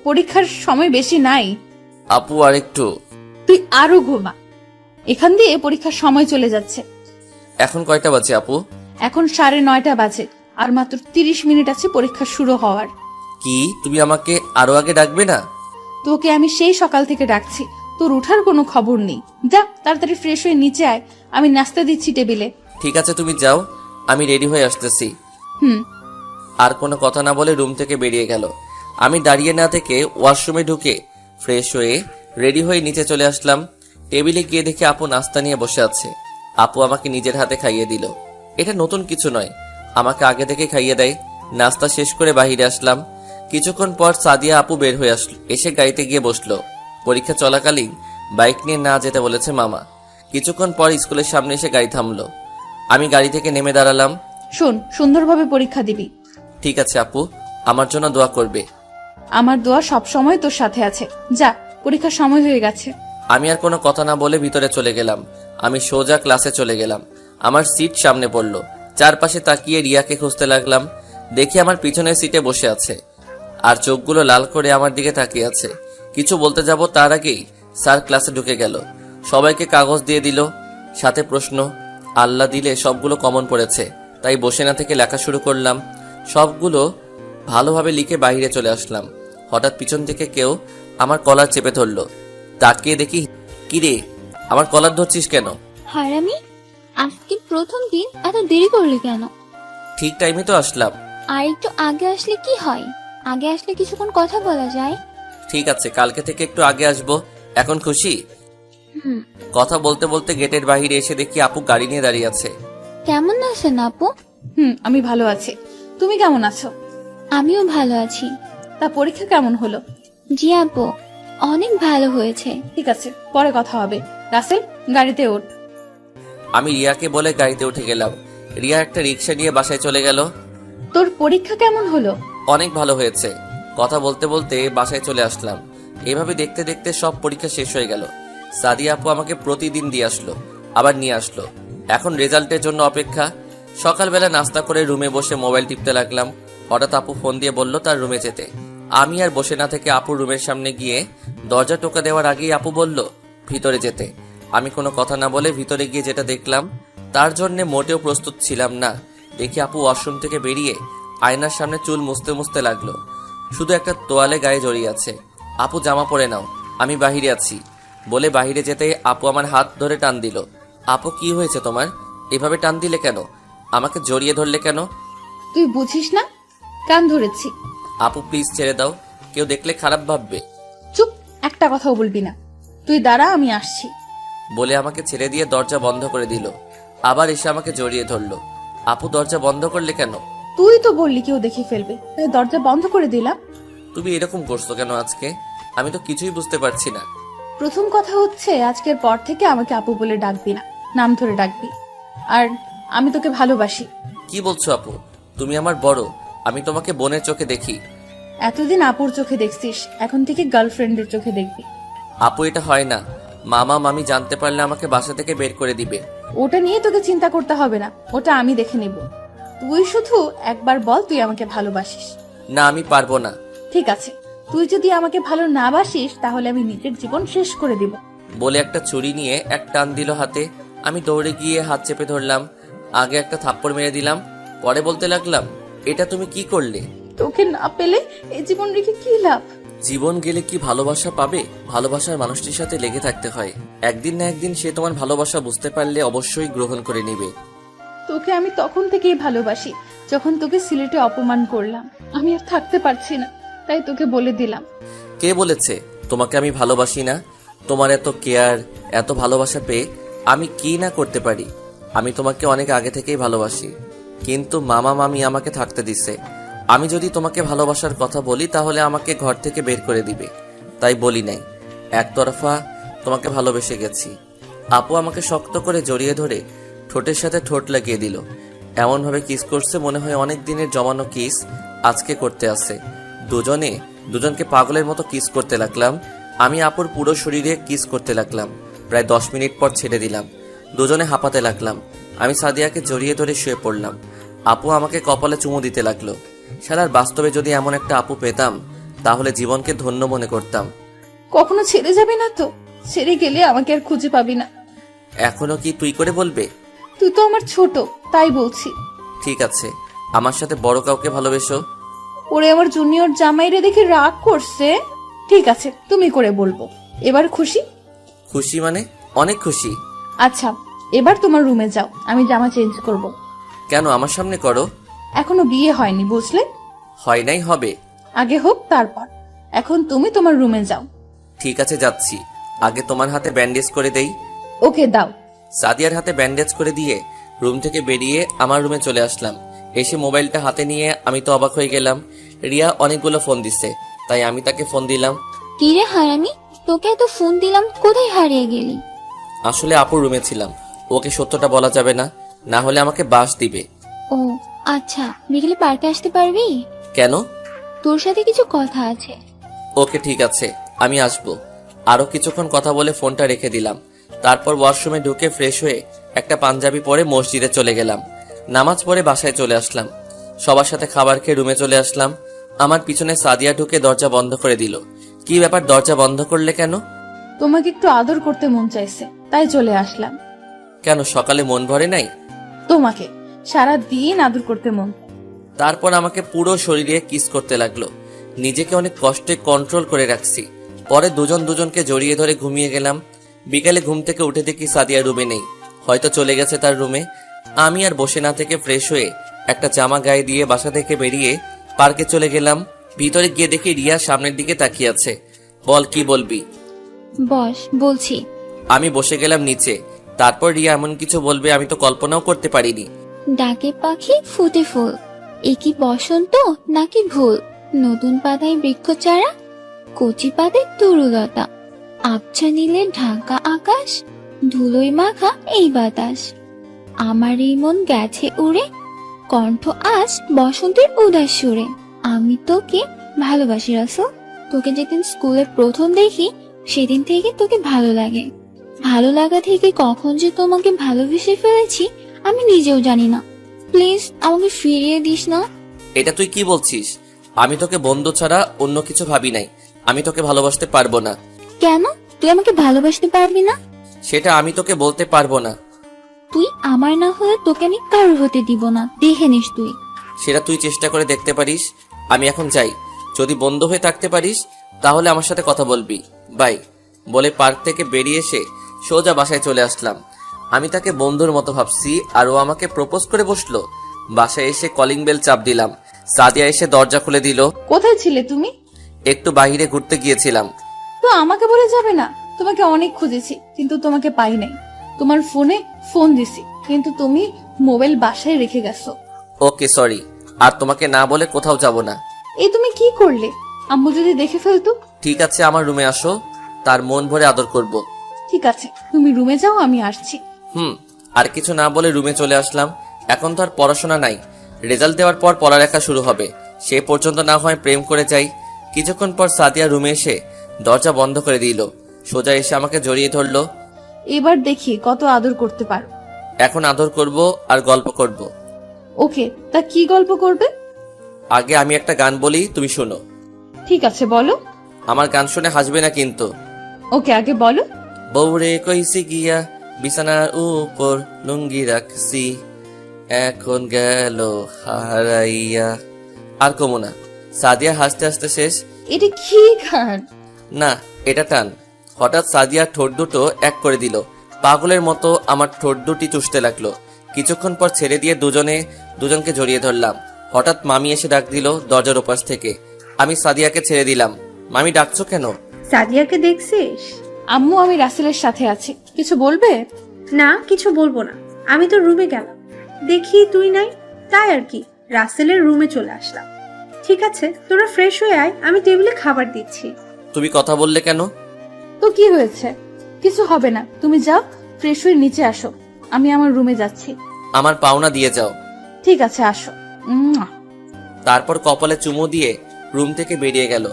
C: পরীক্ষার সময় বেশি নাই।
B: আপু আর একটু।
C: তুই আরো ঘুমা, এখান দিয়ে পরীক্ষার সময় চলে যাচ্ছে।
B: এখন কয়টা বাজে আপু?
C: এখন 9:30 বাজে, আর মাত্র 30 মিনিট আছে পরীক্ষা শুরু হওয়ার।
B: কি তুমি আমাকে আরো আগে ডাকবে না?
C: তোকে আমি সেই সকাল থেকে ডাকছি, তোর উঠার কোনো খবর নেই। যা তাড়াতাড়ি ফ্রেশ হয়ে নিচে আয়, আমি নাস্তা দিচ্ছি টেবিলে।
B: ঠিক আছে তুমি যাও, আমি রেডি হয়ে আসতেছি। আর কোনো কথা না বলে রুম থেকে বেরিয়ে গেল। আমি দাঁড়িয়ে না থেকে ওয়াশরুমে ঢুকে ফ্রেশ হয়ে রেডি হয়ে নিচে চলে আসলাম। টেবিলে গিয়ে দেখি আপু নাস্তা নিয়ে বসে আছে। আপু আমাকে নিজের হাতে খাইয়ে দিল। এটা নতুন কিছু নয়, আমাকে আগে থেকে খাইয়ে দেয়। নাস্তা শেষ করে বাহিরে আসলাম। কিছুক্ষণ পর সাদিয়া আপু বের হয়ে আসলো, এসে গাড়িতে গিয়ে বসলো। পরীক্ষা চলাকালীন বাইক নিয়ে না যেতে বলেছে মামা। কিছুক্ষণ পর স্কুলের সামনে এসে গাড়ি থামলো। আমি গাড়ি থেকে নেমে দাঁড়ালাম।
C: শোন, সুন্দরভাবে পরীক্ষা দিবি।
B: ঠিক আছে আপু, আমার জন্য দোয়া করবে।
C: আমার দোয়া সব সময় তোর সাথে আছে। যা, পরীক্ষার সময় হয়ে গেছে।
B: আমি আর কোনো কথা না বলে ভিতরে চলে গেলাম। আমি সোজা ক্লাসে চলে গেলাম। আমার সিট সামনে পড়লো। চারপাশে তাকিয়ে রিয়াকে খুঁজতে লাগলাম। দেখি আমার পিছনের সিটে বসে আছে, আর চোখগুলো লাল করে আমার দিকে তাকিয়ে আছে। কিছু বলতে যাব তার আগেই স্যার ক্লাসে ঢুকে গেল। সবাইকে কাগজ দিয়ে দিল, সাথে প্রশ্ন। আল্লাহ দিলে সবগুলো কমন পড়েছে, তাই বসে না থেকে লেখা শুরু করলাম। সবগুলো ভালোভাবে লিখে বাইরে চলে আসলাম। হঠাৎ পিছন থেকে কেউ আমার কলার চেপে ধরলো। তাকিয়ে দেখি, কিরে আমার কলার ধরছিস কেন?
E: হারামি, আজকে প্রথম দিন, এত দেরি করলি কেন?
B: ঠিক টাইমে তো আসলাম।
E: আর একটু আগে আসলে কি হয়? আগে আসলে কিছুক্ষণ কথা বলা যায়।
B: ঠিক আছে, কালকে থেকে একটু আগে আসবো। এখন খুশি?
E: হুম।
B: কথা বলতে বলতে গেটের বাইরে এসে দেখি আপু গাড়ি নিয়ে দাঁড়িয়ে আছে।
E: কেমন আছেন আপু?
C: আমি ভালো আছি। তুমি কেমন আছো?
E: আমিও ভালো আছি।
C: তা পরীক্ষা কেমন হলো?
E: জি আপু, অনেক ভালো হয়েছে।
C: ঠিক আছে, পরে কথা হবে। রাসেল, গাড়িতে ওঠ।
B: আমি রিয়াকে বলে গাড়িতে উঠে গেলাম। রিয়া একটা রিক্সা নিয়ে বাসায় চলে গেল।
C: তোর পরীক্ষা কেমন হলো?
B: অনেক ভালো হয়েছে। কথা বলতে বলতে বাসায় চলে আসলাম। এভাবে দেখতে দেখতে সব পরীক্ষা শেষ হয়ে গেল। সাদিয়া আপু আমাকে প্রতিদিন দিয়ে আসলো, আবার নিয়ে আসলো। এখন রেজাল্টের জন্য অপেক্ষা। সকালবেলা নাস্তা করে রুমে বসে মোবাইল টিপতে লাগলাম। হঠাৎ আপু ফোন দিয়ে বলল তার রুমে যেতে। আমি আর বসে না থেকে আপুর রুমের সামনে গিয়ে দরজা টোকা দেওয়ার আগেই আপু বলল ভিতরে যেতে। আমি কোনো কথা না বলে ভিতরে গিয়ে যেটা দেখলাম তার জন্য মোটেও প্রস্তুত ছিলাম না। দেখি আপু ওয়াশরুম থেকে বেরিয়ে আয়নার সামনে চুল মুছতে মুছতে লাগলো। শুধু একটা তোয়ালে গায়ে জড়িয়ে আছে। আপু জামা পরে নাও, আমি বাহিরে আছি বলে বাহিরে যেতে আপু আমার হাত ধরে টান দিল। আপু কি হয়েছে তোমার? এভাবে টান দিলে কেন? আমাকে জড়িয়ে ধরলে কেন?
C: তুই বুঝিস না? কান ধরেছি।
B: আপু প্লিজ ছেড়ে দাও, কেউ দেখলে খারাপ ভাববে।
C: চুপ, একটা কথাও বলবি না। তুই দাঁড়া, আমি আসছি।
B: বলে আমাকে ছেড়ে দিয়ে দরজা বন্ধ করে দিল। আবার এসে আমাকে জড়িয়ে ধরলো। আপু দরজা বন্ধ করলে কেন?
C: তুই তো বললি কেউ দেখে ফেলবে, তাই দরজা বন্ধ করে দিলাম।
B: তুমি এরকম করছো কেন আজকে? আমি তো কিছুই বুঝতে পারছি না।
C: প্রথম কথা হচ্ছে, আজকের পর থেকে আমাকে আপু বলে ডাকবি না, নাম ধরে ডাকবি। আর আমি তোকে ভালোবাসি।
B: কি বলছো আপু? তুমি আমার বড়, আমি তোমাকে বোনের চোখে দেখি।
C: এতদিন আপুর চোখে দেখছিস, এখন থেকে গার্লফ্রেন্ডের চোখে দেখবি।
B: আপু এটা হয় না। মামা মামি জানতে পারলে আমাকে বাসা থেকে বের করে দিবে।
C: ওটা নিয়ে তোকে চিন্তা করতে হবে না, ওটা আমি দেখে নেব। তুই শুধু একবার বল তুই আমাকে ভালোবাসিস।
B: না আমি পারবো না।
C: ঠিক আছে, তুই যদি আমাকে ভালো না বাসিস তাহলে আমি নিজের জীবন শেষ করে দিব।
B: বলে একটা ছুরি নিয়ে এক টান দিল হাতে। আমি দৌড়ে গিয়ে হাত চেপে ধরলাম। আগে একটা থাপ্পড় মেরে দিলাম, পরে বলতে লাগলাম এটা তুমি কি করলে?
C: তোকে না পেলে এই জীবন রেখে কি লাভ?
B: জীবন গেলে কি ভালোবাসা পাবে? ভালোবাসার মানুষটির সাথে লেগে থাকতে হয়। একদিন না একদিন সে তোমার ভালোবাসা বুঝতে পারলে অবশ্যই গ্রহণ করে নেবে।
C: তোকে আমি তখন থেকেই ভালোবাসি যখন তোকে সিলেটে অপমান করলাম। আমি আর থাকতে পারছি না, তাই তোকে বলে দিলাম।
B: কে বলেছে তোমাকে আমি ভালোবাসি না? তোমার এত কেয়ার, এত ভালোবাসা পেয়ে আমি কি না করতে পারি? আমি তোমাকে অনেক আগে থেকেই ভালোবাসি, কিন্তু মামা মামি আমাকে থাকতে দিছে। আমি যদি তোমাকে ভালোবাসার কথা বলি তাহলে আমাকে ঘর থেকে বের করে দিবে, তাই বলি নাই। একতরফা তোমাকে ভালোবেসে গেছি। আপু আমাকে শক্ত করে জড়িয়ে ধরে ঠোঁটের সাথে ঠোঁট লাগিয়ে দিল। এমন ভাবে কিস করছে মনে হয় অনেক দিনের জমানো কিস আজকে করতে আসে। দুজনকে পাগলের মতো কিস করতে লাগলাম। আমি আপুর পুরো শরীরে কিস করতে লাগলাম। প্রায় 10 মিনিট পর ছেড়ে দিলাম। দুজনে হাঁপাতে লাগলাম। আমি সাদিয়াকে জড়িয়ে ধরে শুয়ে পড়লাম। আপু আমাকে কপালে চুমু দিতে লাগলো। শালার বাস্তবে যদি এমন একটা আপু পেতাম তাহলে জীবনকে ধন্য মনে করতাম।
C: কখনো ছেড়ে যাবি না তো? ছেড়ে গেলে আমাকে আর খুঁজে পাবি না।
B: এখনো কি তুই করে বলবে?
C: তুই তো আমার ছোট, তাই বলছি।
B: ঠিক আছে, আমার সাথে বড় কাউকে ভালোবেসো।
C: ওরে আমার জুনিয়র জামাইরে দেখে রাগ করছে। ঠিক আছে, তুমি করে বলবো। এবার খুশি?
B: খুশি মানে? অনেক খুশি।
C: আচ্ছা, এবার তোমার রুমে যাও, আমি জামা চেঞ্জ করব।
B: কেন আমার সামনে করো?
C: এখনো বিয়ে হয়নি, বুঝলে?
B: হয় নাই, হবে।
C: আগে হোক তারপর। এখন তুমি তোমার রুমে যাও।
B: ঠিক আছে যাচ্ছি। আগে তোমার হাতে ব্যান্ডেজ করে দেই।
C: ওকে, দাও।
B: সাদিয়ার হাতে ব্যান্ডেজ করে দিয়ে রুম থেকে বেরিয়ে আমার রুমে চলে আসলাম। এসে মোবাইলটা হাতে নিয়ে আমি তো অবাক হয়ে গেলাম। রিয়া অনেকগুলো ফোন দিচ্ছে, তাই আমি তাকে ফোন দিলাম।
E: কিরে হারামি, তোকে এত ফোন দিলাম, কোথায় হারিয়ে গেলি?
B: আসলে আপুর রুমে ছিলাম। ওকে সত্যটা বলা যাবে না, না হলে আমাকে বাস দিবে।
E: ও আচ্ছা, বিকেলে পার্কে আসতে পারবি?
B: কেন?
E: তোর সাথে কিছু কথা আছে।
B: ওকে ঠিক আছে, আমি আসবো। আরো কিছুক্ষণ কথা বলে ফোনটা রেখে দিলাম। তারপর ওয়াশরুমে ঢুকে ফ্রেশ হয়ে একটা পাঞ্জাবি পরে মসজিদে চলে গেলাম। নামাজ পড়ে বাসায় চলে আসলাম। সবার সাথে খাবার খেয়ে রুমে চলে আসলাম। আমার পিছনে সাদিয়া ঢুকে দরজা বন্ধ করে দিল। কি ব্যাপার, দরজা বন্ধ করলে কেন?
C: তোমাকে একটু আদর করতে মন চাইছে, তাই চলে আসলাম।
B: কেন, সকালে মন ভরে নাই?
C: তোমাকে সারা দিন আদর করতে মন।
B: তারপর আমাকে পুরো শরীরে কিস করতে লাগলো। নিজেকে অনেক কষ্টে কন্ট্রোল করে রাখছি। পরে দুজনকে জড়িয়ে ধরে ঘুমিয়ে গেলাম। বিকালে ঘুম থেকে উঠে দেখি সাদিয়া রুমে নেই, হয়তো চলে গেছে তার রুমে। আমি আর বসে না থেকে ফ্রেশ হয়ে একটা জামা গায়ে দিয়ে বাসা থেকে বেরিয়ে পার্কে চলে গেলাম। ভিতরে গিয়ে দেখি রিয়া সামনের দিকে তাকিয়ে আছে। বল, কি বলবি?
E: বস, বলছি।
B: আমি বসে গেলাম নিচে। তারপর রিয়া এমন কিছু বলবে আমি তো কল্পনাও করতে পারিনি।
E: ডাকে পাখি ফুটে ফুল, এ কি বসন্ত নাকি ভুল? নতুন পাতায় বৃক্ষ চারা, কচি পাতায় তরুলতা, আবছা নীলে ঢাকা আকাশ, ধুলোয় মাখা এই বাতাস। আমার এই মন গেছে উড়ে, কণ্ঠ আজ বসন্তের উদাস সুরে। আমি তোকে ভালোবাসি রাসেল, তোকে যেদিন স্কুলে প্রথম দেখি সেদিন থেকে তোকে ভালো লাগে। ভালো লাগা থেকে কখন যে তোমাকে ভালোবেসে ফেলেছি আমি নিজেও জানি না। প্লিজ আমাকে ফিরিয়ে দিস না।
B: এটা তুই কি বলছিস? আমি তোকে বন্ধু ছাড়া অন্য কিছু ভাবি নাই। আমি তোকে ভালোবাসতে পারবো না।
E: কেন তুই আমাকে ভালোবাসতে পারবি না?
B: সেটা আমি তোকে বলতে পারবো না।
E: তুই আমার না হলে তোকে আমি কারোর হতে দিব না, দেখে নিস তুই।
B: সেটা তুই চেষ্টা করে দেখতে পারিস। আমি এখন যাই, যদি বন্ধু হয়ে থাকতে পারিস তাহলে আমার সাথে কথা বলবি। বাই বলে পার্ক থেকে বেরিয়ে এসে সোজা বাসায় চলে আসলাম। আমি তাকে বন্ধুর মতো ভাবছি আর ও আমাকে প্রপোজ করে বসলো। বাসায় এসে কলিং বেল চাপ দিলাম। সাদিয়া এসে দরজা খুলে দিল।
C: কোথায় ছিলে তুমি?
B: একটু বাইরে ঘুরতে গিয়েছিলাম।
C: তো আমাকে বলে যাবে না? তোমাকে অনেক খুঁজেছি কিন্তু তোমাকে পাই নাই। তোমার ফোনে ফোন দিছি কিন্তু তুমি মোবাইল বাসায় রেখে গেছো।
B: ওকে সরি, আর তোমাকে না বলে কোথাও যাব না।
C: এই তুমি কি করলে? আম্মু যদি দেখে ফেলতো?
B: ঠিক আছে, আমার রুমে আসো, তার মন ভরে আদর করব।
C: ঠিক আছে, তুমি রুমে যাও, আমি আসছি।
B: আর কিছু না বলে রুমে চলে আসলাম। এখন তো আর পড়াশোনা নাই, রেজাল্ট দেওয়ার পর পড়ালেখা শুরু হবে। সে পর্যন্ত না হয় প্রেম করে যাই। কিছুক্ষণ পর সাদিয়া রুমে এসে দরজা বন্ধ করে দিল। সোজা এসে আমাকে জড়িয়ে ধরলো।
C: এবার দেখি কত আদর করতে পারো।
B: এখন আদর করব আর গল্প করব।
C: ওকে, তা কি গল্প করবে?
B: আগে আমি একটা গান বলি, তুমি শোনো।
C: ঠিক আছে, বলো।
B: আমার গান শুনে হাসবে না কিন্তু।
C: ওকে, আগে বলো।
B: বউরে কইছি গিয়া বিছানার উপর লুঙ্গি রাখছি, এখন গেল হারাইয়া। আর কমো না। সাদিয়া হাসতে হাসতে শেষ।
C: এটা কি গান?
B: না, এটা টান। হঠাৎ সাদিয়া ঠোঁট দুটো এক করে দিল। পাগলের মতো আমার ঠোঁট দুটি চুষতে লাগলো। কিছুক্ষণ পর ছেড়ে দিয়ে দুজনকে জড়িয়ে ধরলাম। হঠাৎ মামি এসে ডাক দিল দরজার ওপাশ থেকে। আমি সাদিয়াকে ছেড়ে দিলাম। মামি ডাকছো কেন?
A: সাদিয়াকে দেখছিস?
C: আম্মু, আমি রাসেলের সাথে আছি, কিছু বলবে?
A: না, কিছু বলবো না। আমি তো রুমে গেলাম, দেখি তুই নাই, তাই আর কি রাসেলের রুমে চলে আসলাম। ঠিক আছে, তোরা ফ্রেশ হয়ে আয়, আমি টেবিলে খাবার দিচ্ছি।
B: তুমি কথা বললে কেন?
C: তো কি হয়েছে? কিছু হবে না, তুমি যাও, ফ্রেশ হয়ে নিচে আসো, আমি আমার রুমে যাচ্ছি।
B: আমার পাওনা দিয়ে যাও।
C: ঠিক আছে, আসো।
B: তারপর কপালে চুমু দিয়ে রুম থেকে বেরিয়ে গেল।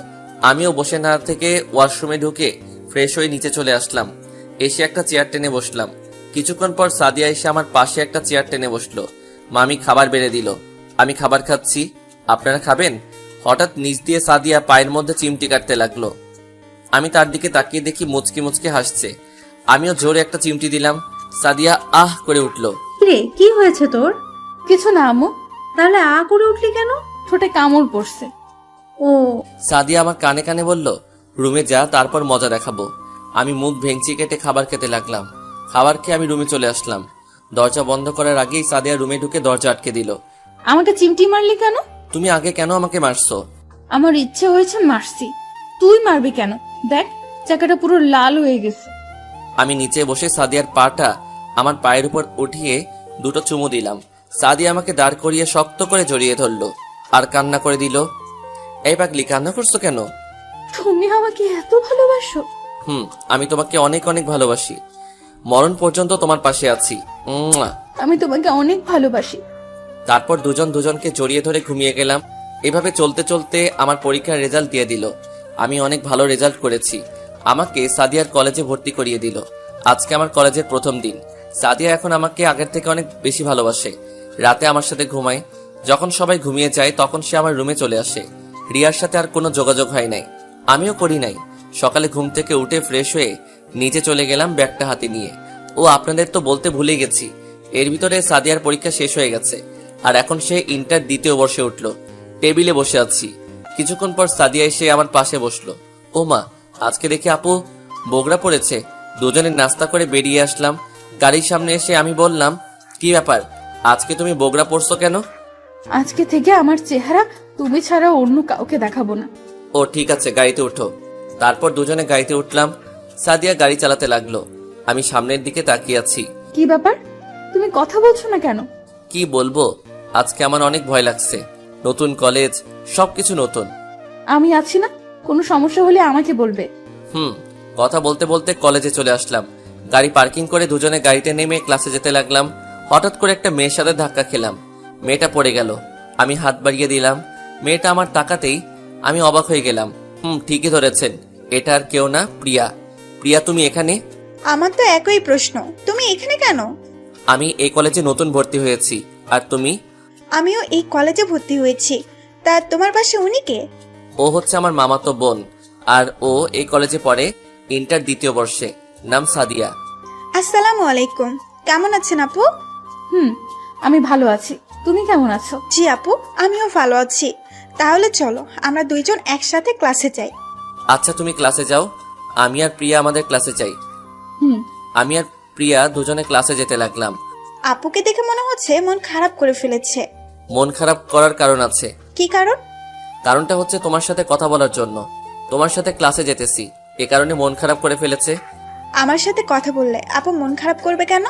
B: আমিও বসে না থেকে ওয়াশরুমে ঢুকে ফ্রেশ হয়ে নিচে চলে আসলাম। এসে একটা চেয়ার টেনে বসলাম। কিছুক্ষণ পর সাদিয়া এসে আমার পাশে একটা চেয়ার টেনে বসলো। মামি খাবার বেড়ে দিল। আমি খাবার খাচ্ছি। আপনারা খাবেন? হঠাৎ নিচ দিয়ে সাদিয়া পায়ের মধ্যে চিমটি কাটতে লাগলো। আমি তার দিকে তাকিয়ে দেখি মুচকি মুচকি হাসছে। আমিও জোরে একটা চিমটি দিলাম। সাদিয়া আহ করে উঠলো।
A: রে, কি হয়েছে তোর?
C: কিছু না আম্মু,
A: তাহলে আ করে উঠলি কেন?
C: ঠোঁটে কামড় পড়ছে।
A: ও,
B: সাদিয়া আমার কানে কানে বলল, রুমে যা, তারপর মজা দেখাবো। আমি মুখ ভেঙচি কেটে খাবার খেতে লাগলাম। খাবার খেয়ে আমি রুমে চলে আসলাম। দরজা বন্ধ করার আগেই সাদিয়া রুমে ঢুকে দরজা আটকে দিল।
C: আমাকে চিমটি মারলি কেন?
B: তুমি আগে কেন আমাকে মারছো?
C: আমার ইচ্ছে হয়েছে, মারছি। তুই মারবি কেন? দেখ, চাকাটা পুরো লাল হয়ে গেছে।
B: আমি নিচে বসে সাদিয়ার পাটা আমার পায়ের উপর উঠিয়ে দুটো চুমু দিলাম। সাদিয়া আমাকে দাঁড় করিয়ে শক্ত করে জড়িয়ে ধরলো আর কান্না করে দিল। এই পাগলি, কান্না করছো কেন?
C: তুমি আমাকে এত ভালোবাসো?
B: আমি তোমাকে অনেক অনেক ভালোবাসি। মরণ পর্যন্ত তোমার পাশে আছি।
C: আমি তোমাকে অনেক ভালোবাসি।
B: তারপর দুজনকে জড়িয়ে ধরে ঘুমিয়ে গেলাম। এভাবে চলতে চলতে আমার পরীক্ষার রেজাল্ট দিয়ে দিল। আমি অনেক ভালো রেজাল্ট করেছি। আমাকে সাদিয়ার কলেজে ভর্তি করিয়ে দিল। আজকে আমার কলেজের প্রথম দিন। সাদিয়া এখন আমাকে আগের থেকে অনেক বেশি ভালোবাসে। রাতে আমার সাথে ঘুমায়। যখন সবাই ঘুমিয়ে যায় তখন সে আমার রুমে চলে আসে। রিয়ার সাথে আর কোনো যোগাযোগ হয় নাই, আমিও করি নাই। সকালে ঘুম থেকে উঠে ফ্রেশ হয়ে নিচে চলে গেলাম ব্যাগটা হাতে নিয়ে। ও, আপনাদের তো বলতে ভুলে গেছি, এর ভিতরে সাদিয়ার পরীক্ষা শেষ হয়ে গেছে আর এখন সে ইন্টার দ্বিতীয় বর্ষে উঠলো। টেবিলে বসে আছি। কিছুক্ষণ পর সাদিয়া এসে আমার পাশে বসলো। ও মা, আজকে দেখি আপু বগড়া পড়েছে। দুজনে নাস্তা করে বেরিয়ে আসলাম। গাড়ির সামনে এসে আমি বললাম, কি ব্যাপার, আজকে তুমি বগড়া পড়ছো কেন?
C: আজকে থেকে আমার চেহারা তুমি ছাড়া অন্য কাউকে দেখাবো না।
B: ও ঠিক আছে, গাড়িতে উঠো। তারপর দুজনে গাড়িতে উঠলাম। সাদিয়া গাড়ি চালাতে লাগলো। আমি সামনের দিকে তাকিয়ে আছি।
C: কি ব্যাপার? তুমি কথা বলছো না কেন?
B: কি বলবো, আজকে আমার অনেক ভয় লাগছে। নতুন কলেজ, সবকিছু নতুন।
C: আমি আছি না, কোনো সমস্যা হলে আমাকে বলবে।
B: কথা বলতে বলতে কলেজে চলে আসলাম। গাড়ি পার্কিং করে দুজনে গাড়িতে নেমে ক্লাসে যেতে লাগলাম। হঠাৎ করে একটা মেয়ের সাথে ধাক্কা খেলাম। মেয়েটা পড়ে গেল। আমি হাত বাড়িয়ে দিলাম। মেয়েটা আমার তাকাতেই আমি অবাক হয়ে গেলাম। ঠিকই ধরেছেন, এটা আর কেউ না, প্রিয়া। প্রিয়া, তুমি এখানে?
D: আমার তো একই প্রশ্ন, তুমি এখানে কেন?
B: আমি এই কলেজে নতুন ভর্তি হয়েছি। আর তুমি?
D: আমিও এই কলেজে ভর্তি হয়েছি। তা তোমার পাশে উনি কে?
B: ও হচ্ছে আমার মামাতো বোন। আর ও এই কলেজে পড়ে, ইন্টার দ্বিতীয় বর্ষে। নাম সাদিয়া।
D: আসসালামু আলাইকুম। কেমন আছেন আপু?
C: আমি ভালো আছি, তুমি কেমন আছো?
D: জি আপু, আমিও ভালো আছি। তাহলে চলো আমরা দুইজন একসাথে ক্লাসে যাই।
B: আচ্ছা, তুমি ক্লাসে যাও, আমি আর প্রিয়া আমাদের ক্লাসে যাই।
C: হুম।
B: আমি আর প্রিয়া দুজনে ক্লাসে যেতে লাগলাম।
D: আপুকে দেখে মনে হচ্ছে মন খারাপ করে ফেলেছে।
B: মন খারাপ করার কারণ আছে।
D: কি কারণ?
B: কারণটা হচ্ছে তোমার সাথে কথা বলার জন্য। তোমার সাথে ক্লাসে যেতেছি, এ কারণে মন খারাপ করে ফেলেছে।
D: আমার সাথে কথা বললে আপু মন খারাপ করবে কেন?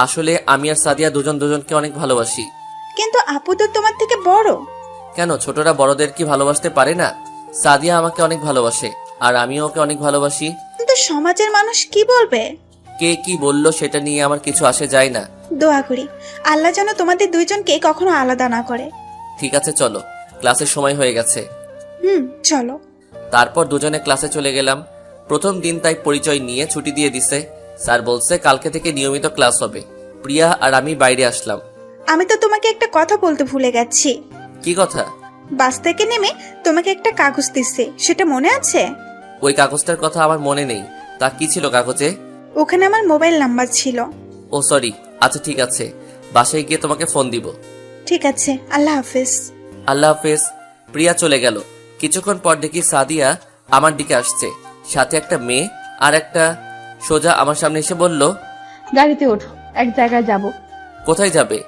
B: আসলে আমি আর সাদিয়া দুজনকে অনেক ভালোবাসি।
D: কিন্তু আপু তো তোমার থেকে বড়।
B: কেন, ছোটরা বড়দের কি ভালোবাসতে পারে না? সাদিয়া আমাকে অনেক ভালোবাসে, আর আমিও ওকে অনেক ভালোবাসি।
D: কিন্তু সমাজের মানুষ কি বলবে?
B: কে কি বললো সেটা নিয়ে আমার কিছু আসে যায় না।
D: দোয়া করি আল্লাহ যেন তোমাদের দুইজনকে কখনো আলাদা না করে।
B: ঠিক আছে, চলো, ক্লাসের সময় হয়ে গেছে।
D: চলো।
B: তারপর দুজনে ক্লাসে চলে গেলাম। প্রথম দিন তাই পরিচয় নিয়ে ছুটি দিয়ে দিছে। স্যার বলছে কালকে থেকে নিয়মিত ক্লাস হবে। প্রিয়া আর আমি বাইরে আসলাম।
D: আমি তো তোমাকে একটা কথা বলতে ভুলে গেছি।
B: কি কথা?
D: বাস থেকে নেমে তোমাকে একটা কাগজ দিচ্ছে, সেটা মনে আছে?
B: ওই কাগজটার কথা আমার মনে নেই। তা কি ছিল কাগজে?
D: ওখানে আমার মোবাইল নাম্বার ছিল।
B: ও সরি, আচ্ছা ঠিক আছে, বাসায় গিয়ে তোমাকে ফোন দিব।
D: ঠিক আছে, আল্লাহ হাফেজ।
B: আল্লাহ হাফেজ। প্রিয়া চলে গেল। কিছুক্ষণ পর দেখি সাদিয়া আমার দিকে আসছে, সাথে একটা মেয়ে। আর একটা সোজা আমার সামনে এসে বলল,
C: গাড়িতে ওঠো, এক জায়গায় যাব।
B: কোথায় যাবে?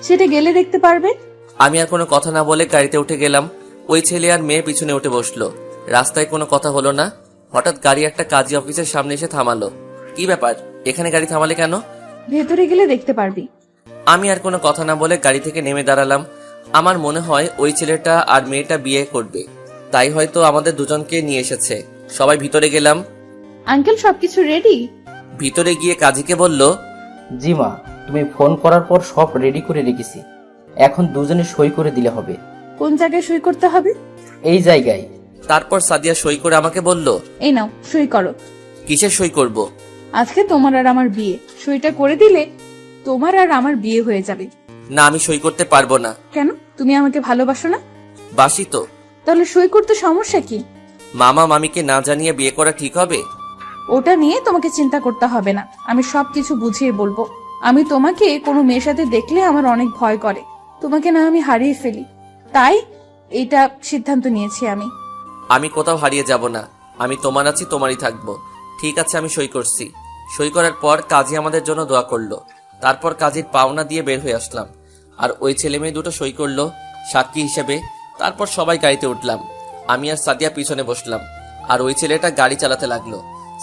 C: সেটা গেলে দেখতে পারবে।
B: আমি আর কোনো কথা না বলে গাড়িতে উঠে গেলাম। ওই ছেলে আর মেয়ে পিছনে উঠে বসলো। রাস্তায় কোনো কথা হলো না। হঠাৎ গাড়ি একটা কাজী অফিসের সামনে এসে থামালো। কি ব্যাপার, এখানে গাড়ি থামালে কেন?
C: ভেতরে গেলে দেখতে পারবি।
B: আমি আর কোনো কথা না বলে গাড়ি থেকে নেমে দাঁড়ালাম। আমার মনে হয় ওই ছেলেটা আর মেয়েটা বিয়ে করবে, তাই হয়তো আমাদের দুজনকে নিয়ে এসেছে। সবাই ভিতরে গেলাম।
C: আঙ্কেল, সবকিছু রেডি?
B: ভিতরে গিয়ে কাজীকে বলল,
G: জি মা, তুমি ফোন করার পর সব রেডি করে রেখেছি। এখন দুজনে সই করে দিলে হবে।
C: কোন জায়গায় সই করতে হবে?
G: এই জায়গায়।
B: তারপর সাদিয়া সই করে আমাকে বলল,
C: এই নাও, সই করো।
B: কিসের সই করব?
C: আজকে তোমার আর আমার বিয়ে, সইটা করে দিলে তোমার আর আমার বিয়ে হয়ে যাবে।
B: না, আমি সই করতে পারবো না।
C: কেন? তুমি আমাকে ভালোবাসো না?
B: বাসি তো।
C: তাহলে সই করতে সমস্যা কি?
B: মামা মামিকে না জানিয়ে বিয়ে করা ঠিক হবে?
C: ওটা নিয়ে তোমাকে চিন্তা করতে হবে না, আমি সবকিছু বুঝিয়ে বলবো। আমি তোমাকে কোনো মেয়ের সাথে দেখলে আমার অনেক ভয় করে, তোমাকে না আমি হারিয়ে ফেলি, তাই এইটা সিদ্ধান্ত নিয়েছি আমি।
B: আমি কোথাও হারিয়ে যাব না, আমি তোমার আছি, তোমারই থাকবো। ঠিক আছে, আমি সই করছি। সই করার পর কাজী আমাদের জন্য দোয়া করলো। তারপর কাজীর পাওনা দিয়ে বের হয়ে আসলাম। আর ওই ছেলে মেয়ে দুটো সই করলো সাক্ষী হিসেবে। তারপর সবাই গাড়িতে উঠলাম। আমি আর সাদিয়া পিছনে বসলাম, আর ওই ছেলেটা গাড়ি চালাতে লাগলো।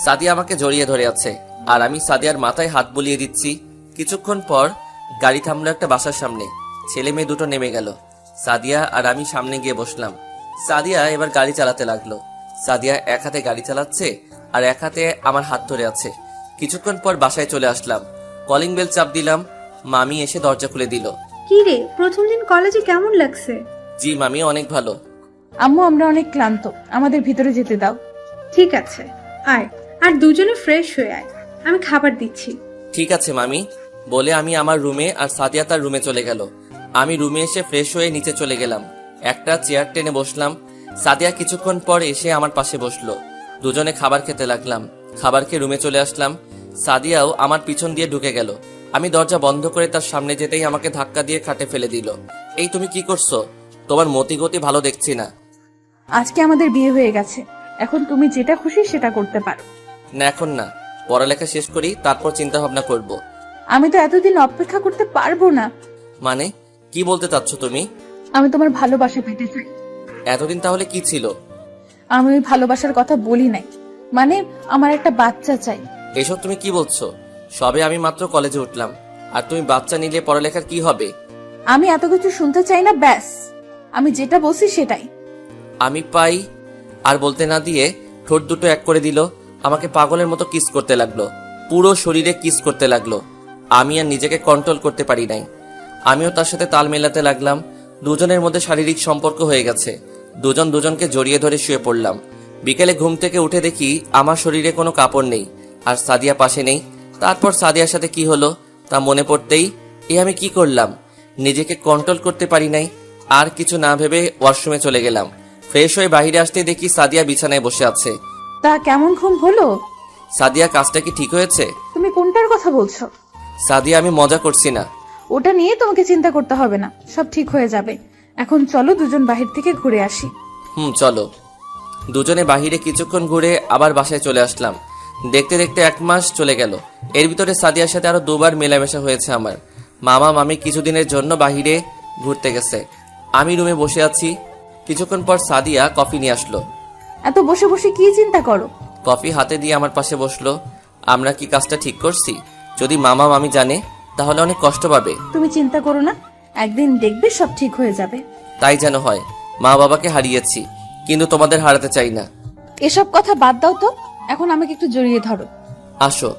B: সাদিয়া আমাকে জড়িয়ে ধরে আছে, আর আমি সাদিয়ার মাথায় হাত বুলিয়ে দিচ্ছি। কিছুক্ষণ পর গাড়ি থামলো একটা বাসার সামনে। ছেলে মেয়ে দুটো নেমে গেল। সাদিয়া আর আমি সামনে গিয়ে বসলাম। সাদিয়া এবার গাড়ি চালাতে লাগলো। সাদিয়া এক হাতে গাড়ি চালাচ্ছে আর এক হাতে আমার হাত ধরে আছে। কিছুক্ষণ পর বাসায় চলে আসলাম। কলিং বেল চাপ দিলাম। মামি এসে দরজা খুলে দিল।
A: কি রে, প্রথম দিন কলেজে কেমন লাগছে?
B: জি মামি, অনেক ভালো।
C: আম্মু, আমরা অনেক ক্লান্ত, আমাদের ভিতরে যেতে দাও।
A: ঠিক আছে, আয়। আর দুজনে ফ্রেশ হয়ে আয়, আমি খাবার দিচ্ছি।
B: ঠিক আছে মামি, বলে আমি আমার রুমে আর সাদিয়া তার রুমে চলে গেল। আমি রুমে এসে ফ্রেশ হয়ে নিচে চলে গেলাম। একটা চেয়ার টেনে বসলাম। সাদিয়া কিছুক্ষণ পর এসে আমার পাশে বসলো। দুজনে খাবার খেতে লাগলাম। খাবার খেয়ে রুমে চলে আসলাম। সাদিয়াও আমার পিছন দিয়ে ঢুকে গেল। আমি দরজা বন্ধ করে তার সামনে যেতেই আমাকে ধাক্কা দিয়ে খাটে ফেলে দিল। এই তুমি কি করছো? তোমার মতিগতি ভালো দেখছি না।
C: আজকে আমাদের বিয়ে হয়ে গেছে, এখন তুমি যেটা খুশি সেটা করতে পারো।
B: না, এখন না, পড়ালেখা শেষ করি, তারপর চিন্তা ভাবনা করব।
C: আমি তো এতদিন অপেক্ষা করতে পারবো না।
B: মানে কি বলতে চাচ্ছ তুমি?
C: আমি তোমার ভালোবাসা পেতে চাই।
B: এতদিন তাহলে কি ছিল?
C: আমি ওই ভালোবাসার কথা বলি নাই, মানে আমার একটা বাচ্চা চাই।
B: এসব তুমি কি বলছো? সবে আমি মাত্র কলেজে উঠলাম, আর তুমি বাচ্চা নিলে পড়ালেখার কি হবে?
C: আমি এত কিছু শুনতে চাই না, ব্যাস আমি যেটা বলছি সেটাই।
B: আমি পাই। আর বলতে না দিয়ে ঠোঁট দুটো এক করে দিল, আমাকে পাগলের মতো কিস করতে লাগলো, পুরো শরীরে কিস করতে লাগলো। আমি আর নিজেকে কন্ট্রোল করতে পারি নাই। আমিও তার সাথে তাল মেলাতে লাগলাম। দুজনের মধ্যে শারীরিক সম্পর্ক হয়ে গেছে। দুজন দুজনকে জড়িয়ে ধরে শুয়ে পড়লাম। বিকেলে ঘুম থেকে উঠে দেখি আমার শরীরে কোনো কাপড় নেই, আর সাদিয়া পাশে নেই। তারপর সাদিয়ার সাথে কি হলো তা মনে পড়তেই আমি কি করলাম, নিজেকে কন্ট্রোল করতে পারি নাই। আর কিছু না ভেবে ওয়াশরুমে চলে গেলাম। ফ্রেশ হয়ে বাইরে আসতে দেখি সাদিয়া বিছানায় বসে আছে।
C: তা কেমন ঘুম হলো?
B: সাদিয়া, কাজটা কি ঠিক হয়েছে?
C: তুমি কোনটার কথা বলছো?
B: সাদিয়া, আমি মজা করছি না।
C: ওটা নিয়ে তোমাকে চিন্তা করতে হবে না, সব ঠিক হয়ে যাবে। এখন চলো দুজন বাহির থেকে ঘুরে আসি।
B: চলো। দুজনে বাহিরে কিছুক্ষণ ঘুরে আবার বাসায় চলে আসলাম। দেখতে দেখতে 1 মাস চলে গেল। এর ভিতরে সাদিয়ার সাথে আরো 2বার মেলামেশা হয়েছে আমার। মামা মামি কিছুদিনের জন্য বাহিরে ঘুরতে গেছে। আমি রুমে বসে আছি। কিছুক্ষণ পর সাদিয়া কফি নিয়ে আসলো।
C: এত বসে বসে কি চিন্তা করো?
B: কফি হাতে দিয়ে আমার পাশে বসলো। আমরা কি কাজটা ঠিক করছি? যদি মামা মামি জানে তাহলে অনেক কষ্ট পাবে।
C: তুমি চিন্তা করো না, একদিন দেখবে সব ঠিক হয়ে যাবে।
B: তাই যেন হয়। মা বাবাকে হারিয়েছি, কিন্তু তোমাদের হারাতে চাই না।
C: এসব কথা বাদ দাও তো, এখন আমাকে একটু জড়িয়ে ধরো।
B: আসো।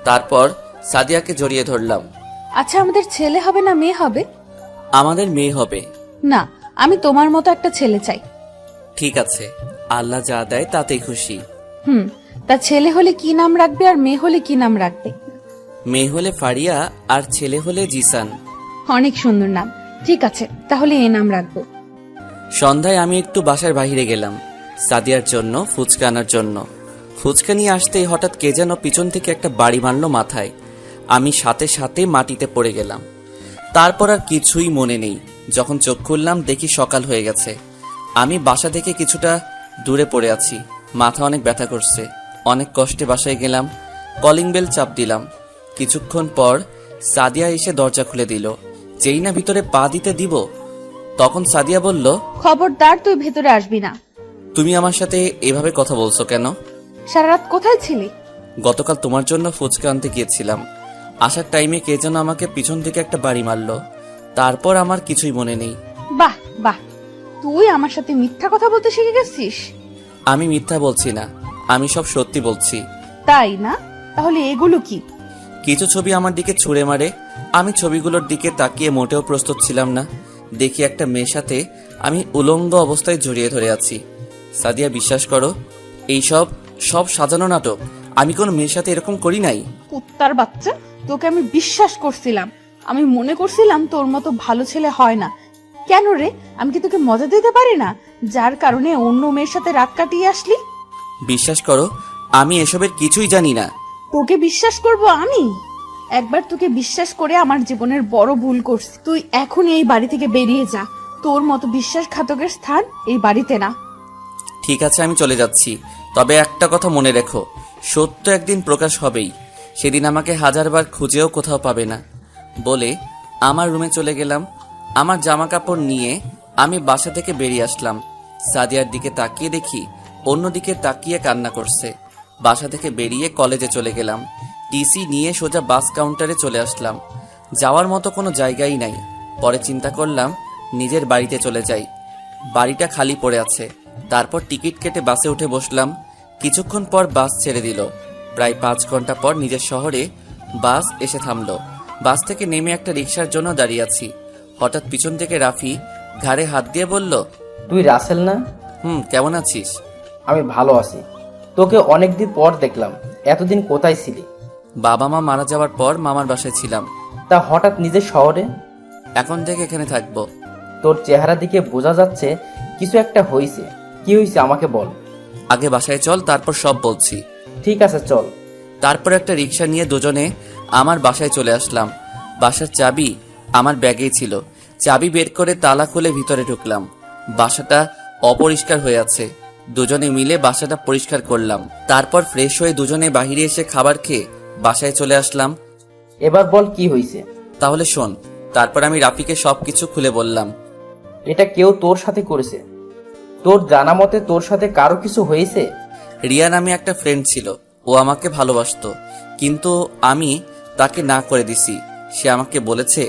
B: তারপর সাদিয়াকে জড়িয়ে ধরলাম।
C: আচ্ছা, আমাদের ছেলে হবে না মেয়ে হবে?
B: আমাদের মেয়ে হবে।
C: না, আমি তোমার মতো একটা ছেলে চাই।
B: ঠিক আছে, আল্লাহ যা দেয় তাতেই খুশি।
C: তা ছেলে হলে কি নাম রাখবে আর মেয়ে হলে কি নাম রাখবে?
B: মেয়ে হলে ফারিয়া আর ছেলে হলে জিসান।
C: অনেক সুন্দর নাম। ঠিক আছে, তাহলে এই নাম রাখবো।
B: সন্ধ্যায় আমি একটু বাসার বাইরে গেলাম সাদিয়ার জন্য ফুচকা আনার জন্য। ফুচকা নিয়ে আসতেই হঠাৎ কে যেন পিছন থেকে একটা বাড়ি মারল মাথায়। আমি সাথে সাথে মাটিতে পড়ে গেলাম। তারপর আর কিছুই মনে নেই। যখন চোখ খুললাম দেখি সকাল হয়ে গেছে। আমি বাসা থেকে কিছুটা দূরে পড়ে আছি। মাথা অনেক ব্যথা করছে। অনেক কষ্টে বাসায় গেলাম। কলিং বেল চাপ দিলাম। কিছুক্ষণ পর সাদিয়া এসে দরজা খুলে দিল। যেই না ভিতরে পা দিতে দিব তখন সাদিয়া বলল,
C: খবরদার তুই ভেতরে আসবি না।
B: তুমি আমার সাথে এভাবে কথা বলছো কেন?
C: সারা রাত কোথায় ছিলি?
B: গতকাল তোমার জন্য ফুচকা আনতে গিয়েছিলাম। আসার টাইমে কে যেন আমাকে পিছন থেকে একটা বাড়ি মারলো। তারপর আমার কিছুই মনে নেই।
C: বাহ বাহ, তুই আমার সাথে মিথ্যা কথা বলতে শিখে গেছিস।
B: আমি মিথ্যা বলছি না, আমি সব সত্যি বলছি।
C: তাই না? তাহলে এগুলো কি?
B: কিছু ছবি আমার দিকে ছুঁড়ে মারে। আমি ছবিগুলোর দিকে তাকিয়ে মোটেও প্রস্তুত ছিলাম না। দেখি একটা মেয়ের সাথে আমি উলঙ্গ অবস্থায় জড়িয়ে ধরে আছি। সাদিয়া, বিশ্বাস করো, এইসব সব সাজানো নাটক। আমি কোনো মেয়ের সাথে এরকম করি নাই।
C: কুত্তার বাচ্চা, তোকে আমি বিশ্বাস করছিলাম। আমি মনে করছিলাম তোর মতো ভালো ছেলে হয় না। কেন রে, আমি কি তোকে মজা দিতে পারি না, যার কারণে অন্য মেয়ের সাথে রাত কাটিয়ে আসলি?
B: বিশ্বাস করো, আমি এসবের কিছুই জানি না।
C: তোকে বিশ্বাস করব আমি? একবার তোকে বিশ্বাস করে আমার জীবনের বড় ভুল করছি। তুই এখন এই বাড়ি থেকে বেরিয়ে যা। তোর মতো বিশ্বাসঘাতকের স্থান এই বাড়িতে না।
B: ঠিক আছে, আমি চলে যাচ্ছি। তবে একটা কথা মনে রেখো, সত্য একদিন প্রকাশ হবেই। সেদিন আমাকে 1000বার খুঁজেও কোথাও পাবে না। বলে আমার রুমে চলে গেলাম। আমার জামা কাপড় নিয়ে আমি বাসা থেকে বেরিয়ে আসলাম। সাদিয়ার দিকে তাকিয়ে দেখি অন্যদিকে তাকিয়ে কান্না করছে। বাসা থেকে বেরিয়ে কলেজে চলে গেলাম। টিসি নিয়ে সোজা বাস কাউন্টারে চলে আসলাম। যাওয়ার মতো কোনো জায়গাই নাই। পরে চিন্তা করলাম নিজের বাড়িতে চলে যাই। বাড়িটা খালি পড়ে আছে। তারপর টিকিট কেটে বাসে উঠে বসলাম। কিছুক্ষণ পর বাস ছেড়ে দিল। প্রায় 5 ঘন্টা পর নিজের শহরে বাস এসে থামলো। বাস থেকে নেমে একটা রিকশার জন্য দাঁড়িয়ে আছি। হঠাৎ পিছন থেকে রাফি ঘাড়ে হাত দিয়ে বলল,
G: তুই রাসেল না?
B: কেমন আছিস?
G: আমি ভালো আছি। তোকে অনেকদিন পর দেখলাম। এতদিন কোথায় ছিলি?
B: বাবা মা মারা যাওয়ার পর মামার বাসায় ছিলাম।
G: তা হঠাৎ নিজের শহরে?
B: এখন থেকে এখানে থাকবো।
G: তোর চেহারা দিকে বোঝা যাচ্ছে কিছু একটা হয়েছে। কি হয়েছে আমাকে বল।
B: আগে বাসায় চল, তারপর সব বলছি।
G: ঠিক আছে, চল।
B: তারপর একটা রিকশা নিয়ে দুজনে আমার বাসায় চলে আসলাম। বাসার চাবি আমার ব্যাগেই ছিল। চাবি বের করে তালা খুলে ভিতরে ঢুকলাম। বাসাটা অপরিষ্কার হয়ে আছে। দুজনে মিলে বাসাটা পরিষ্কার করলাম। তারপর ফ্রেশ হয়ে দুজনে বাহিরে এসে খাবার খেয়ে বাসায় চলে আসলাম।
G: এবার বল কি হয়েছে।
B: তাহলে শোন। তারপর আমি রাফিকে সবকিছু খুলে বললাম।
G: এটা কেউ তোর সাথে করেছে? তোর জানা মতে তোর সাথে কারো কিছু হয়েছে?
B: রিয়া নামে একটা ফ্রেন্ড ছিল, ও আমাকে ভালোবাসতো, কিন্তু আমি তাকে না করে দিছি। সে আমাকে বলেছে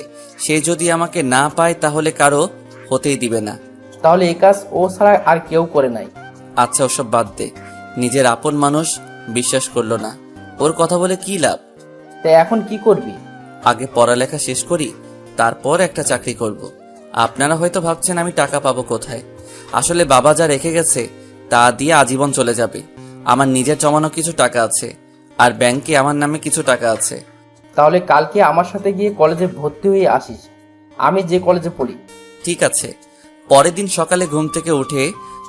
B: সে যদি আমাকে না পায় তাহলে কারো হতেই দিবে না।
G: তাহলে এই কাজ ও ছাড়া আর কেউ করে নাই?
B: আচ্ছা ওসব বাদ দে, নিজের আপন মানুষ বিশ্বাস করলো না, ওর কথা বলে কি লাভ?
G: তাই এখন কি করবি?
B: আগে পড়ালেখা শেষ করি, তারপর একটা চাকরি করব। আপনারা হয়তো ভাবছেন আমি টাকা পাবো কোথায়। আসলে বাবা যা রেখে গেছে তা দিয়ে আজীবন চলে যাবে। আমার নিজের জমানো কিছু টাকা আছে, আর ব্যাংকে আমার নামে কিছু টাকা আছে।
G: তাহলে কালকে আমার সাথে গিয়ে কলেজে ভর্তি হয়ে আসিস, আমি যে কলেজে পড়ি।
B: ঠিক আছে। পরের দিন সকালে ঘুম থেকে উঠে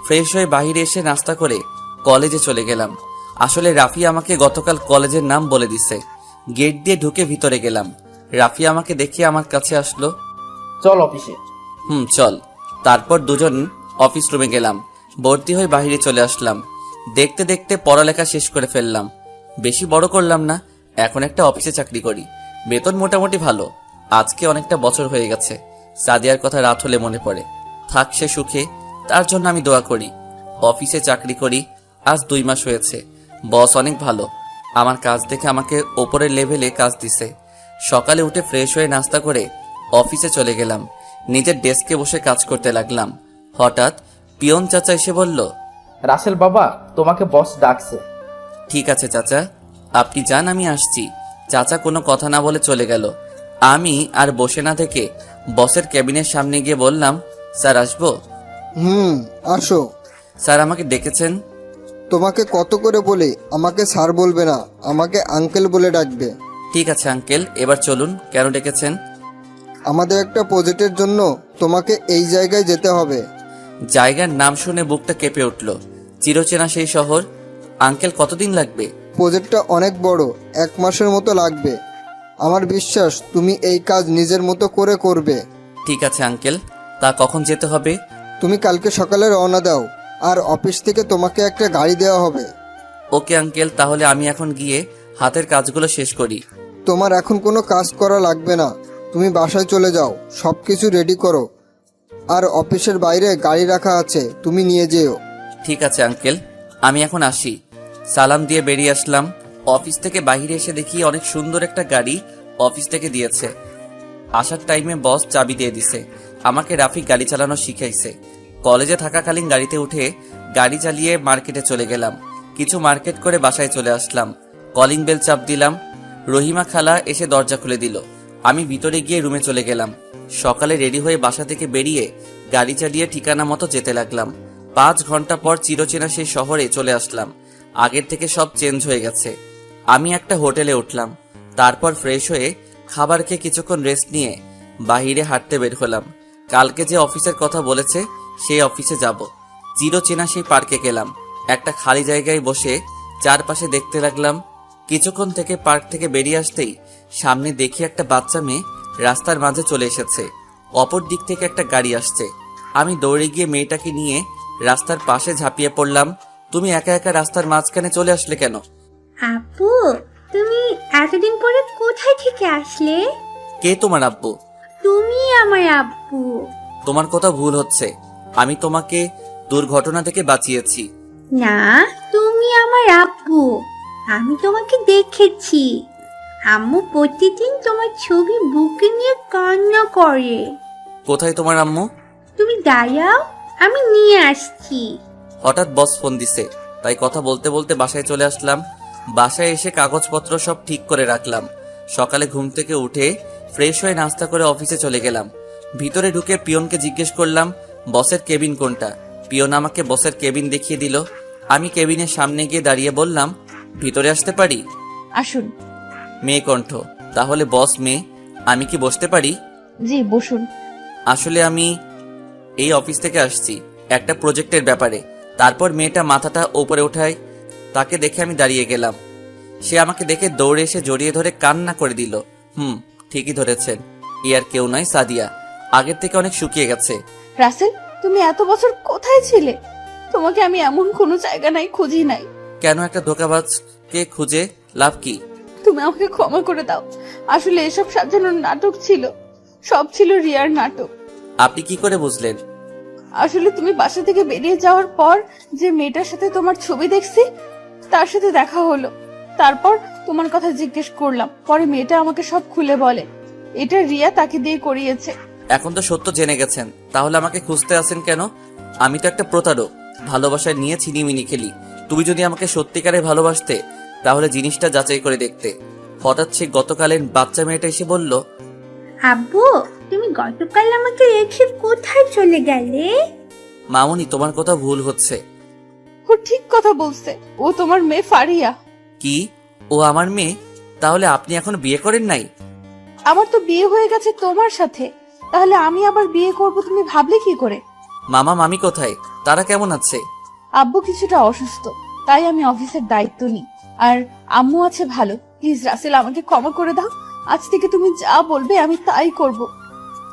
B: ফ্রেশ হয়ে বাইরে এসে নাস্তা করে কলেজে চলে গেলাম। আসলে রাফি আমাকে গতকাল কলেজের নাম বলে দিছে। গেট দিয়ে ঢুকে ভিতরে গেলাম। রাফি আমাকে দেখে আমার কাছে আসলো।
G: চল অফিসে।
B: চল। তারপর দুজন অফিস রুমে গেলাম। ভর্তি হয়ে বাইরে চলে আসলাম। দেখতে দেখতে পড়ালেখা শেষ করে ফেললাম। বেশি বড় করলাম না, এখন একটা অফিসে চাকরি করি। বেতন মোটামুটি ভালো। আজকে অনেকটা বছর হয়ে গেছে। সাদিয়ার কথা রাত হলে মনে পড়ে। থাক সে সুখে, তার জন্য আমি দোয়া করি। অফিসে চাকরি করি আজ 2 মাস হয়েছে। বস অনেক ভালো, আমার কাজ দেখে আমাকে ওপরের লেভেলে কাজ দিছে। সকালে উঠে ফ্রেশ হয়ে নাস্তা করে অফিসে চলে গেলাম। নিজের ডেস্কে বসে কাজ করতে লাগলাম। হঠাৎ পিয়ন চাচা এসে বলল,
G: রাসেল বাবা, তোমাকে বস ডাকছে।
B: ঠিক আছে চাচা, আপনি যান, আমি আসছি। চাচা কোনো কথা না বলে চলে গেল। আমি আর বসে না থেকে বসের কেবিনের সামনে গিয়ে বললাম, স্যার আসবো?
F: আসো।
B: স্যার আমাকে ডেকেছেন?
F: তোমাকে কত করে বলি আমাকে স্যার বলবে না, আমাকে আঙ্কেল বলে ডাকবে।
B: ঠিক আছে আঙ্কেল, এবার চলুন। কেন ডেকেছেন?
F: আমাদের একটা প্রজেক্টের জন্য তোমাকে এই জায়গায় যেতে হবে।
B: জায়গার নাম শুনে বুকটা কেঁপে উঠল। চিরচেনা সেই শহর। আঙ্কেল কতদিন লাগবে?
F: প্রজেক্টটা অনেক বড়, 1 মাসের মতো লাগবে। আমার বিশ্বাস তুমি এই কাজ নিজের মতো করে করবে।
B: ঠিক আছে আঙ্কেল, তা কখন যেতে হবে?
F: তুমি কালকে সকালে রওনা দাও, আর অফিস থেকে তোমাকে একটা গাড়ি দেওয়া হবে।
B: ওকে আঙ্কেল, তাহলে আমি এখন গিয়ে হাতের কাজগুলো শেষ করি।
F: তোমার এখন কোনো কাজ করা লাগবে না, তুমি বাসায় চলে যাও, সব কিছু রেডি করো। আর অফিসের বাইরে গাড়ি রাখা আছে, তুমি নিয়ে যেও।
B: ঠিক আছে আঙ্কেল, আমি এখন আসি। সালাম দিয়ে বেরিয়ে আসলাম। অফিস থেকে বাইরে এসে দেখি অনেক সুন্দর একটা গাড়ি অফিস থেকে দিয়েছে। আসার টাইমে বস চাবি দিয়ে দিছে। আমাকে রাফি গাড়ি চালানো শিখাইছে। কলেজে থাকাকালীন গাড়িতে উঠে গাড়ি চালিয়ে মার্কেটে চলে গেলাম। কিছু মার্কেট করে বাসায় চলে আসলাম। কলিং বেল চাপ দিলাম। রহিমা খালা এসে দরজা খুলে দিল। আমি ভিতরে গিয়ে রুমে চলে গেলাম। সকালে রেডি হয়ে বাসা থেকে বেরিয়ে গাড়ি চালিয়ে ঠিকানা মতো যেতে লাগলাম। 5 ঘন্টা পর চিরচেনা সেই শহরে চলে আসলাম। আগের থেকে সব চেঞ্জ হয়ে গেছে। আমি একটা হোটেলে উঠলাম। তারপর ফ্রেশ হয়ে খাবার খেয়ে কিছুক্ষণ রেস্ট নিয়ে বাহিরে হাঁটতে বের হলাম। কালকে যে অফিসের কথা বলেছে সেই অফিসে যাব। চিরচেনা সেই পার্কে গেলাম। একটা খালি জায়গায় বসে চারপাশে দেখতে লাগলাম। কিছুক্ষণ থেকে পার্ক থেকে বেরিয়ে আসতেই সামনে দেখি একটা বাচ্চা মেয়ে রাস্তার মাঝে চলে এসেছে। অপর দিক থেকে একটা গাড়ি আসছে। আমি দৌড়ে গিয়ে মেয়েটাকে নিয়ে রাস্তার পাশে ঝাঁপিয়ে পড়লাম। তুমি একা একা রাস্তার মাঝখানে চলে আসলে কেন?
A: আপু, তুমি এতদিন পরে কোথায় থেকে আসলে?
B: কে তোমার আব্বু?
A: তুমি আমার আব্বু।
B: তোমার কথা ভুল হচ্ছে। আমি তোমাকে দুর্ঘটনা থেকে বাঁচিয়েছি।
A: না, তুমি আমার আব্বু। আমি তোমাকে দেখেছি। আম্মু প্রতিদিন তোমার ছবি বুকে নিয়ে কান্না করে।
B: কোথায় তোমার আম্মু?
A: তুমি দাঁড়াও, আমি নিয়ে আসছি।
B: হঠাৎ বস ফোন দিছে, তাই কথা বলতে বলতে বাসায় চলে আসলাম। বাসায় এসে কাগজপত্র সব ঠিক করে রাখলাম। সকালে ঘুম থেকে উঠে ফ্রেশ হয়ে নাস্তা করে অফিসে চলে গেলাম। ভিতরে ঢুকে পিয়নকে জিজ্ঞেস করলাম বসের কেবিন কোনটা। পিয়ন আমাকে বসের কেবিন দেখিয়ে দিল। আমি কেবিনের সামনে গিয়ে দাঁড়িয়ে বললাম, ভিতরে আসতে পারি?
C: আসুন।
B: মেয়ে কণ্ঠ, তাহলে বস মেয়ে, আমি কি বসতে পারি?
C: জি বসুন।
B: আসলে আমি এই অফিস থেকে আসছি একটা প্রজেক্টের ব্যাপারে। তারপর মেয়েটা মাথাটা উপরে ওঠায়, তাকে দেখে আমি দাঁড়িয়ে গেলাম। সে আমাকে দেখে দৌড়ে এসে জড়িয়ে ধরে কান্না করে দিল। ঠিকই ধরেছেন, ই আর কেউ নয়, সাদিয়া। আগের থেকে অনেক শুকিয়ে গেছে।
C: রাসেল, তুমি এত বছর কোথায় ছিলে? তোমাকে আমি এমন কোনো জায়গা নাই খুঁজি নাই।
B: কেন? একটা ধোঁকাবাজকে খুঁজে লাভ কি?
C: তুমি আমাকে ক্ষমা করে দাও। আসলে এসব সাজানোর নাটক ছিল, সব ছিল রিয়ার নাটক।
B: আপনি কি করে বুঝলেন?
C: আসলে তুমি বাসা থেকে বেরিয়ে যাওয়ার পর যে মেয়েটার সাথে তোমার ছবি দেখছি, তার সাথে দেখা হলো। তারপর তোমার কথা জিজ্ঞেস করলাম, পরে মেয়েটা আমাকে সব খুলে বলে এটা রিয়া তাকে দিয়ে করিয়েছে।
B: এখন তো সত্য জেনে গেছেন, তাহলে আমাকে খুঁজতে আছেন কেন? আমি তো একটা প্রতারক, ভালোবাসায় নিয়ে ছিনিমিনি খেলি। তুমি যদি আমাকে সত্যিকারে ভালোবাসতে তাহলে জিনিসটা যাচাই করে দেখতে। হঠাৎ সে গতকালের বাচ্চা মেয়েটা এসে বলল,
A: আব্বু, তুমি গতকাল আমাকে রেখে কোথায় চলে গেলে?
B: মামুনি তোমার কথা ভুল হচ্ছে।
C: ও ঠিক কথা বলছে, ও তোমার মেয়ে ফারিয়া।
B: কি? ও আমার মেয়ে? তাহলে আপনি এখন বিয়ে করেন নাই?
C: আমার তো বিয়ে হয়ে গেছে তোমার সাথে, তাহলে আমি আবার বিয়ে করব তুমি ভাবলে কি করে?
B: মামা মামি কোথায়? তারা কেমন আছে?
C: আব্বু কিছুটা অসুস্থ, তাই আমি অফিসের দায়িত্ব নিই। আর আম্মু আছে ভালো। প্লিজ রাসেল, আমাকে ক্ষমা করে দাও। আজ থেকে তুমি যা বলবে আমি তাই করব,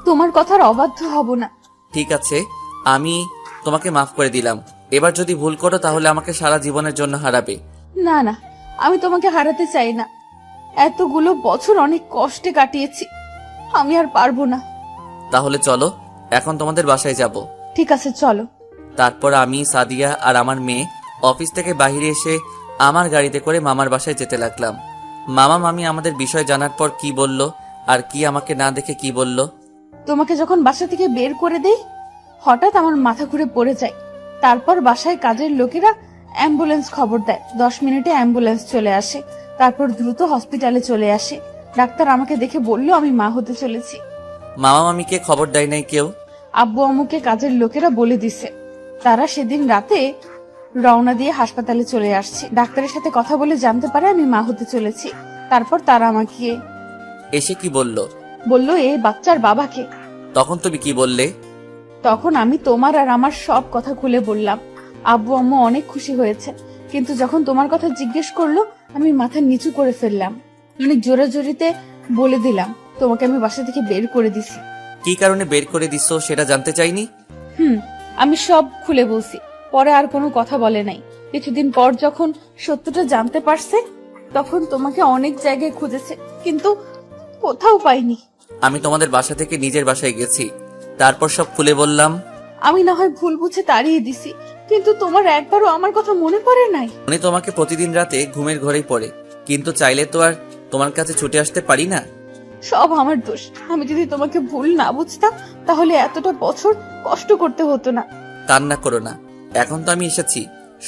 C: তোমার কথার অবাধ্য হব না।
B: ঠিক আছে, আমি তোমাকে মাফ করে দিলাম। এবার যদি ভুল করো তাহলে আমাকে সারা জীবনের জন্য হারাবে।
C: না না, আমি তোমাকে হারাতে চাই না। এতগুলো বছর অনেক কষ্টে কাটিয়েছি, আমি আর পারবো না।
B: তাহলে চলো, এখন তোমাদের বাসায় যাব।
C: ঠিক আছে চলো।
B: তারপর আমি, সাদিয়া আর আমার মেয়ে অফিস থেকে বাইরে এসে আমার গাড়িতে করে মামার বাসায় যেতে লাগলাম। মামা মামি আমাদের বিষয় জানার পর কি বলল আর কি আমাকে না দেখে কি বলল।
C: তোমাকে যখন বাসা থেকে বের করে দেই, হঠাৎ আমার মাথা ঘুরে পড়ে যায়। তারপর বাসায় কাজের লোকেরা অ্যাম্বুলেন্স খবর দেয়, 10 মিনিটে অ্যাম্বুলেন্স চলে আসে। তারপর দ্রুত হসপিটালে চলে আসে। ডাক্তার আমাকে দেখে বলল আমি মা হতে চলেছি।
B: মামা মামিকে খবর দেয় নাই কেউ?
C: আব্বু আম্মুকে কাজের লোকেরা বলে দিছে। তারা সেদিন রাতে রওনা দিয়ে হাসপাতালে চলে আসছে। ডাক্তারের সাথে কথা বলে জানতে পারে আমি মা হতে চলেছি। তারপর তারা আমাকে
B: এসে কি বলল?
C: বলল এই বাচ্চার বাবাকে।
B: তখন তুমি কি বললে?
C: তখন আমি তোমার আর আমার সব কথা খুলে বললাম। আব্বু আম্মু অনেক খুশি হয়েছে, কিন্তু যখন তোমার কথা জিজ্ঞেস করলো আমি মাথা নিচু করে ফেললাম। অনেক জোরাজোরিতে বলে দিলাম তোমাকে আমি বাসা থেকে বের করে দিছি।
B: কি কারণে বের করে দিছো সেটা জানতে চাইনি?
C: আমি সব খুলে বলছি। পরে আর কোনো কথা বলে নাই। কিছুদিন পর যখন সত্যটা জানতে পারছে তখন তোমাকে অনেক জায়গায় খুঁজেছে, কিন্তু কোথাও পাইনি।
B: আমি তোমাদের বাসা থেকে নিজের বাসায় গেছি, তারপর সব খুলে বললাম।
C: আমি না হয় ভুল বুঝে তাড়িয়ে দিছি, কিন্তু তোমার একবারও আমার কথা মনে পড়ে নাই।
B: উনি তোমাকে প্রতিদিন রাতে ঘুমের ঘরেই পড়ে, কিন্তু চাইলে তো আর তোমার কাছে ছুটে আসতে পারি না।
C: সব আমার দোষ। আমি যদি তোমাকে ভুল না বুঝতাম তাহলে এতটা বছর কষ্ট করতে হতো না।
B: কান্না করো না, এখন তো আমি এসেছি,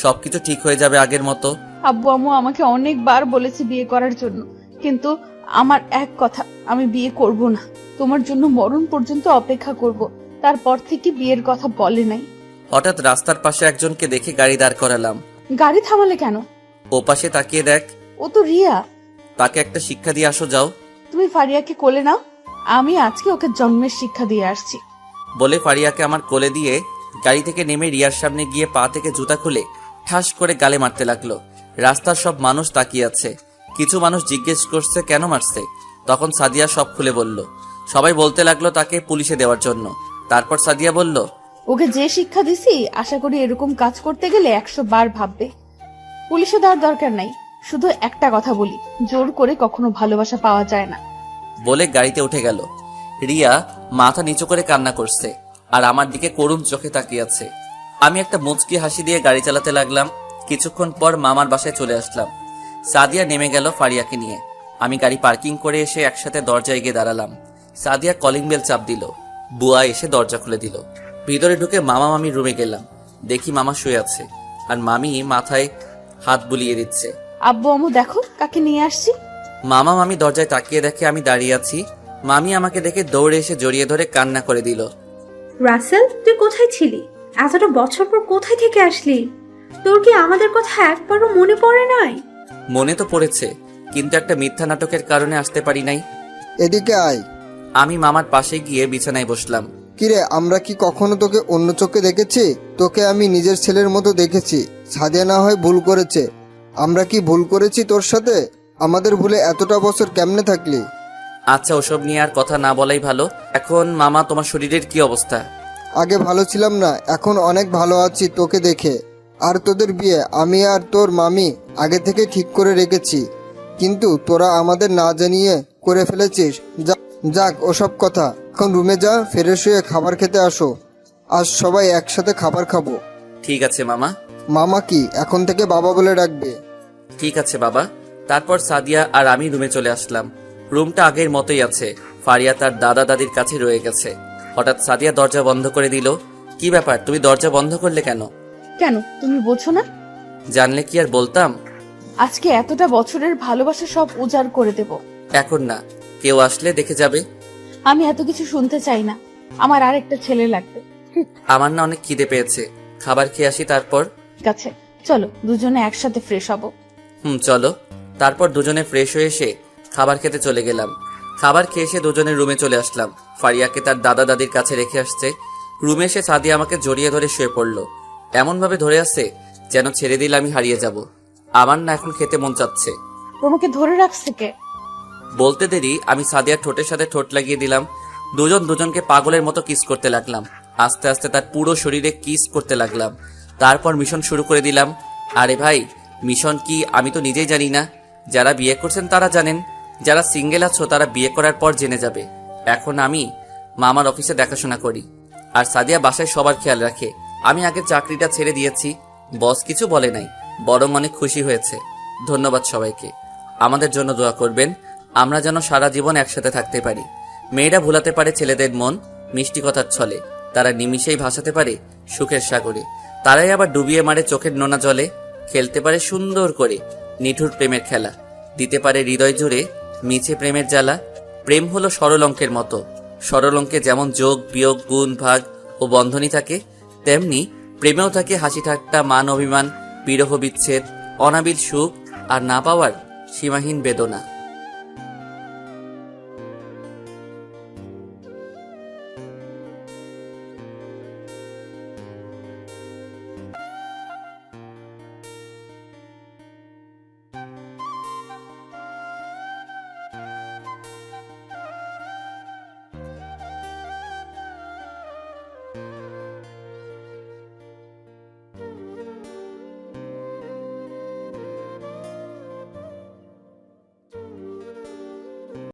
B: সবকিছু ঠিক হয়ে যাবে আগের মতো।
C: আব্বু আম্মু আমাকে অনেকবার বলেছে বিয়ে করার জন্য, কিন্তু আমার এক কথা, আমি বিয়ে করব না। তোমার জন্য মরণ পর্যন্ত অপেক্ষা করব। তারপর থেকে বিয়ের কথা বলে নাই।
B: হঠাৎ রাস্তার পাশে একজনকে দেখে গাড়ি দাঁড় করালাম।
C: গাড়ি থামালে কেন?
B: ও পাশে তাকিয়ে দেখ।
C: ও তো রিয়া।
B: তাকে একটা শিক্ষা দিয়ে আসো, যাও।
C: তুমি ফারিয়াকে কোলে নাও, আমি আজকে ওকে জন্মের শিক্ষা দিয়ে আসছি।
B: বলে ফারিয়াকে আমার কোলে দিয়ে গাড়ি থেকে নেমে রিয়ার সামনে গিয়ে পা থেকে জুতা খুলে ঠাস করে গালে মারতে লাগলো। রাস্তার সব মানুষ তাকিয়ে আছে। কিছু মানুষ জিজ্ঞেস করছে কেন মারছে। তখন সাদিয়া সব খুলে বলল। সবাই বলতে লাগলো তাকে পুলিশে দেওয়ার জন্য। তারপর সাদিয়া বলল,
C: ওকে যে শিক্ষা দিছি আশা করি এরকম কাজ করতে গেলে 100 বার ভাববে। পুলিশে দেওয়ার দরকার নাই। শুধু একটা কথা বলি, জোর করে কখনো ভালোবাসা পাওয়া যায় না।
B: বলে গাড়িতে উঠে গেল। রিয়া মাথা নিচু করে কান্না করছে আর আমার দিকে করুণ চোখে তাকিয়ে আছে। আমি একটা মুচকি হাসি দিয়ে গাড়ি চালাতে লাগলাম। কিছুক্ষণ পর মামার বাসায় চলে আসলাম। সাদিয়া নেমে গেল ফারিয়াকে নিয়ে। আমি গাড়ি পার্কিং করে এসে একসাথে দরজায় গিয়ে দাঁড়ালাম। সাদিয়া কলিং বেল চাপ দিল। বুয়া এসে দরজা খুলে দিল। ভিতরে ঢুকে মামা মামির রুমে গেলাম। দেখি মামা শুয়ে আছে আর মামি মাথায় হাত বুলিয়ে দিচ্ছে।
C: আব্বু আম্মু দেখো কাকে নিয়ে আসছি।
B: মামা মামি দরজায় তাকিয়ে দেখে আমি দাঁড়িয়ে আছি। মামি আমাকে দেখে দৌড়ে এসে জড়িয়ে ধরে কান্না করে দিল।
A: রাসেল, তুই কোথায় ছিলি? এতটা বছর পর কোথায় থেকে আসলি? তোর কি আমাদের কথা একবারও মনে পড়ে নাই?
B: মনে তো পড়েছে, কিন্তু একটা মিথ্যা নাটকের কারণে আসতে পারি নাই।
F: এদিকে আয়।
B: আমি মামার পাশে গিয়ে বিছানায় বসলাম।
F: কিরে, আমরা কি কখনো তোকে অন্য চোখে দেখেছি? তোকে আমি নিজের ছেলের মতো দেখেছি। সাদিয়া না হয় ভুল করেছে, আমরা কি ভুল করেছি তোর সাথে? আমাদের ভুলে এতটা বছর কেমনে থাকলি?
B: আচ্ছা, ওসব নিয়ে আর কথা না বলাই ভালো। এখন মামা, তোমার শরীরের কি অবস্থা?
F: আগে ভালো ছিলাম না, এখন অনেক ভালো আছি তোকে দেখে। আর তোদের বিয়ে আমি আর তোর মামি আগে থেকে ঠিক করে রেখেছি, কিন্তু তোরা আমাদের না জানিয়ে করে ফেলেছিস। যাক ওসব কথা, এখন রুমে যা, ফ্রেশ হয়ে খাবার খেতে আসো। আজ সবাই একসাথে খাবার খাবো।
B: ঠিক আছে মামা।
F: মামা কি, এখন থেকে বাবা বলে ডাকবে।
B: ঠিক আছে বাবা। তারপর সাদিয়া আর আমি রুমে চলে আসলাম। রুমটা আগের মতোই আছে, ফারিয়া তার দাদা দাদির কাছে রয়ে গেছে। হঠাৎ সাদিয়া দরজা বন্ধ করে দিল। কি ব্যাপার, তুমি দরজা বন্ধ করলে কেন?
C: কেন তুমি বোঝো না?
B: জানলে কি আর বলতাম।
C: আজকে এতটা বছরের ভালোবাসা সব উজাড় করে দেব।
B: এখন না, কেউ আসলে দেখে যাবে।
C: আমি এত কিছু শুনতে চাই না, আমার আরেকটা ছেলে লাগবে।
B: আমার না অনেক খিদে পেয়েছে, খাবার খেয়ে আসি তারপর।
C: ঠিক আছে, চলো দুজনে একসাথে ফ্রেশ হব।
B: চলো। তারপর দুজনে ফ্রেশ হয়ে এসে খাবার খেতে চলে গেলাম। খাবার খেয়ে এসে দুজনে রুমে চলে আসলাম। ফারিয়াকে তার দাদা দাদির কাছে রেখে আসছে। রুমে এসে সাদিয়া আমাকে জড়িয়ে ধরে শুয়ে পড়লো। এমনভাবে ধরে আসছে যেন ছেড়ে দিলে আমি হারিয়ে যাব। আমার না এখন খেতে মন চাচ্ছে।
C: তোমাকে ধরে রাখছে কে?
B: বলতে দেরি আমি সাদিয়ার ঠোঁটের সাথে ঠোঁট লাগিয়ে দিলাম। দুজন দুজনকে পাগলের মতো কিস করতে লাগলাম। আস্তে আস্তে তার পুরো শরীরে কিস করতে লাগলাম। তারপর মিশন শুরু করে দিলাম। আরে ভাই, মিশন কি আমি তো নিজেই জানি না। যারা বিয়ে করছেন তারা জানেন, যারা সিঙ্গেল আছো তারা বিয়ে করার পর জেনে যাবে। এখন আমি মামার অফিসে দেখাশোনা করি, আর সাদিয়া বাসায় সবার খেয়াল রাখে। আমি আগে চাকরিটা ছেড়ে দিয়েছি, বস কিছু বলে নাই, বরং অনেক খুশি হয়েছে। ধন্যবাদ সবাইকে। আমাদের জন্য দোয়া করবেন, আমরা যেন সারা জীবন একসাথে থাকতে পারি। মেয়েরা ভুলাতে পারে ছেলেদের মন মিষ্টি কথার ছলে, তারা নিমিষেই ভাসাতে পারে সুখের সাগরে, তারাই আবার ডুবিয়ে মারে চোখের নোনা জলে। খেলতে পারে সুন্দর করে নিঠুর প্রেমের খেলা, দিতে পারে হৃদয় জুড়ে মিছে প্রেমের জ্বালা। প্রেম হলো সরল অঙ্কের মতো, সরল অঙ্কে যেমন যোগ বিয়োগ গুণ ভাগ ও বন্ধনী থাকে, তেমনি প্রেমেও থাকে হাসি ঠাট্টা মান অভিমান বিরহ বিচ্ছেদ অনাবিল সুখ আর না পাওয়ার সীমাহীন বেদনা।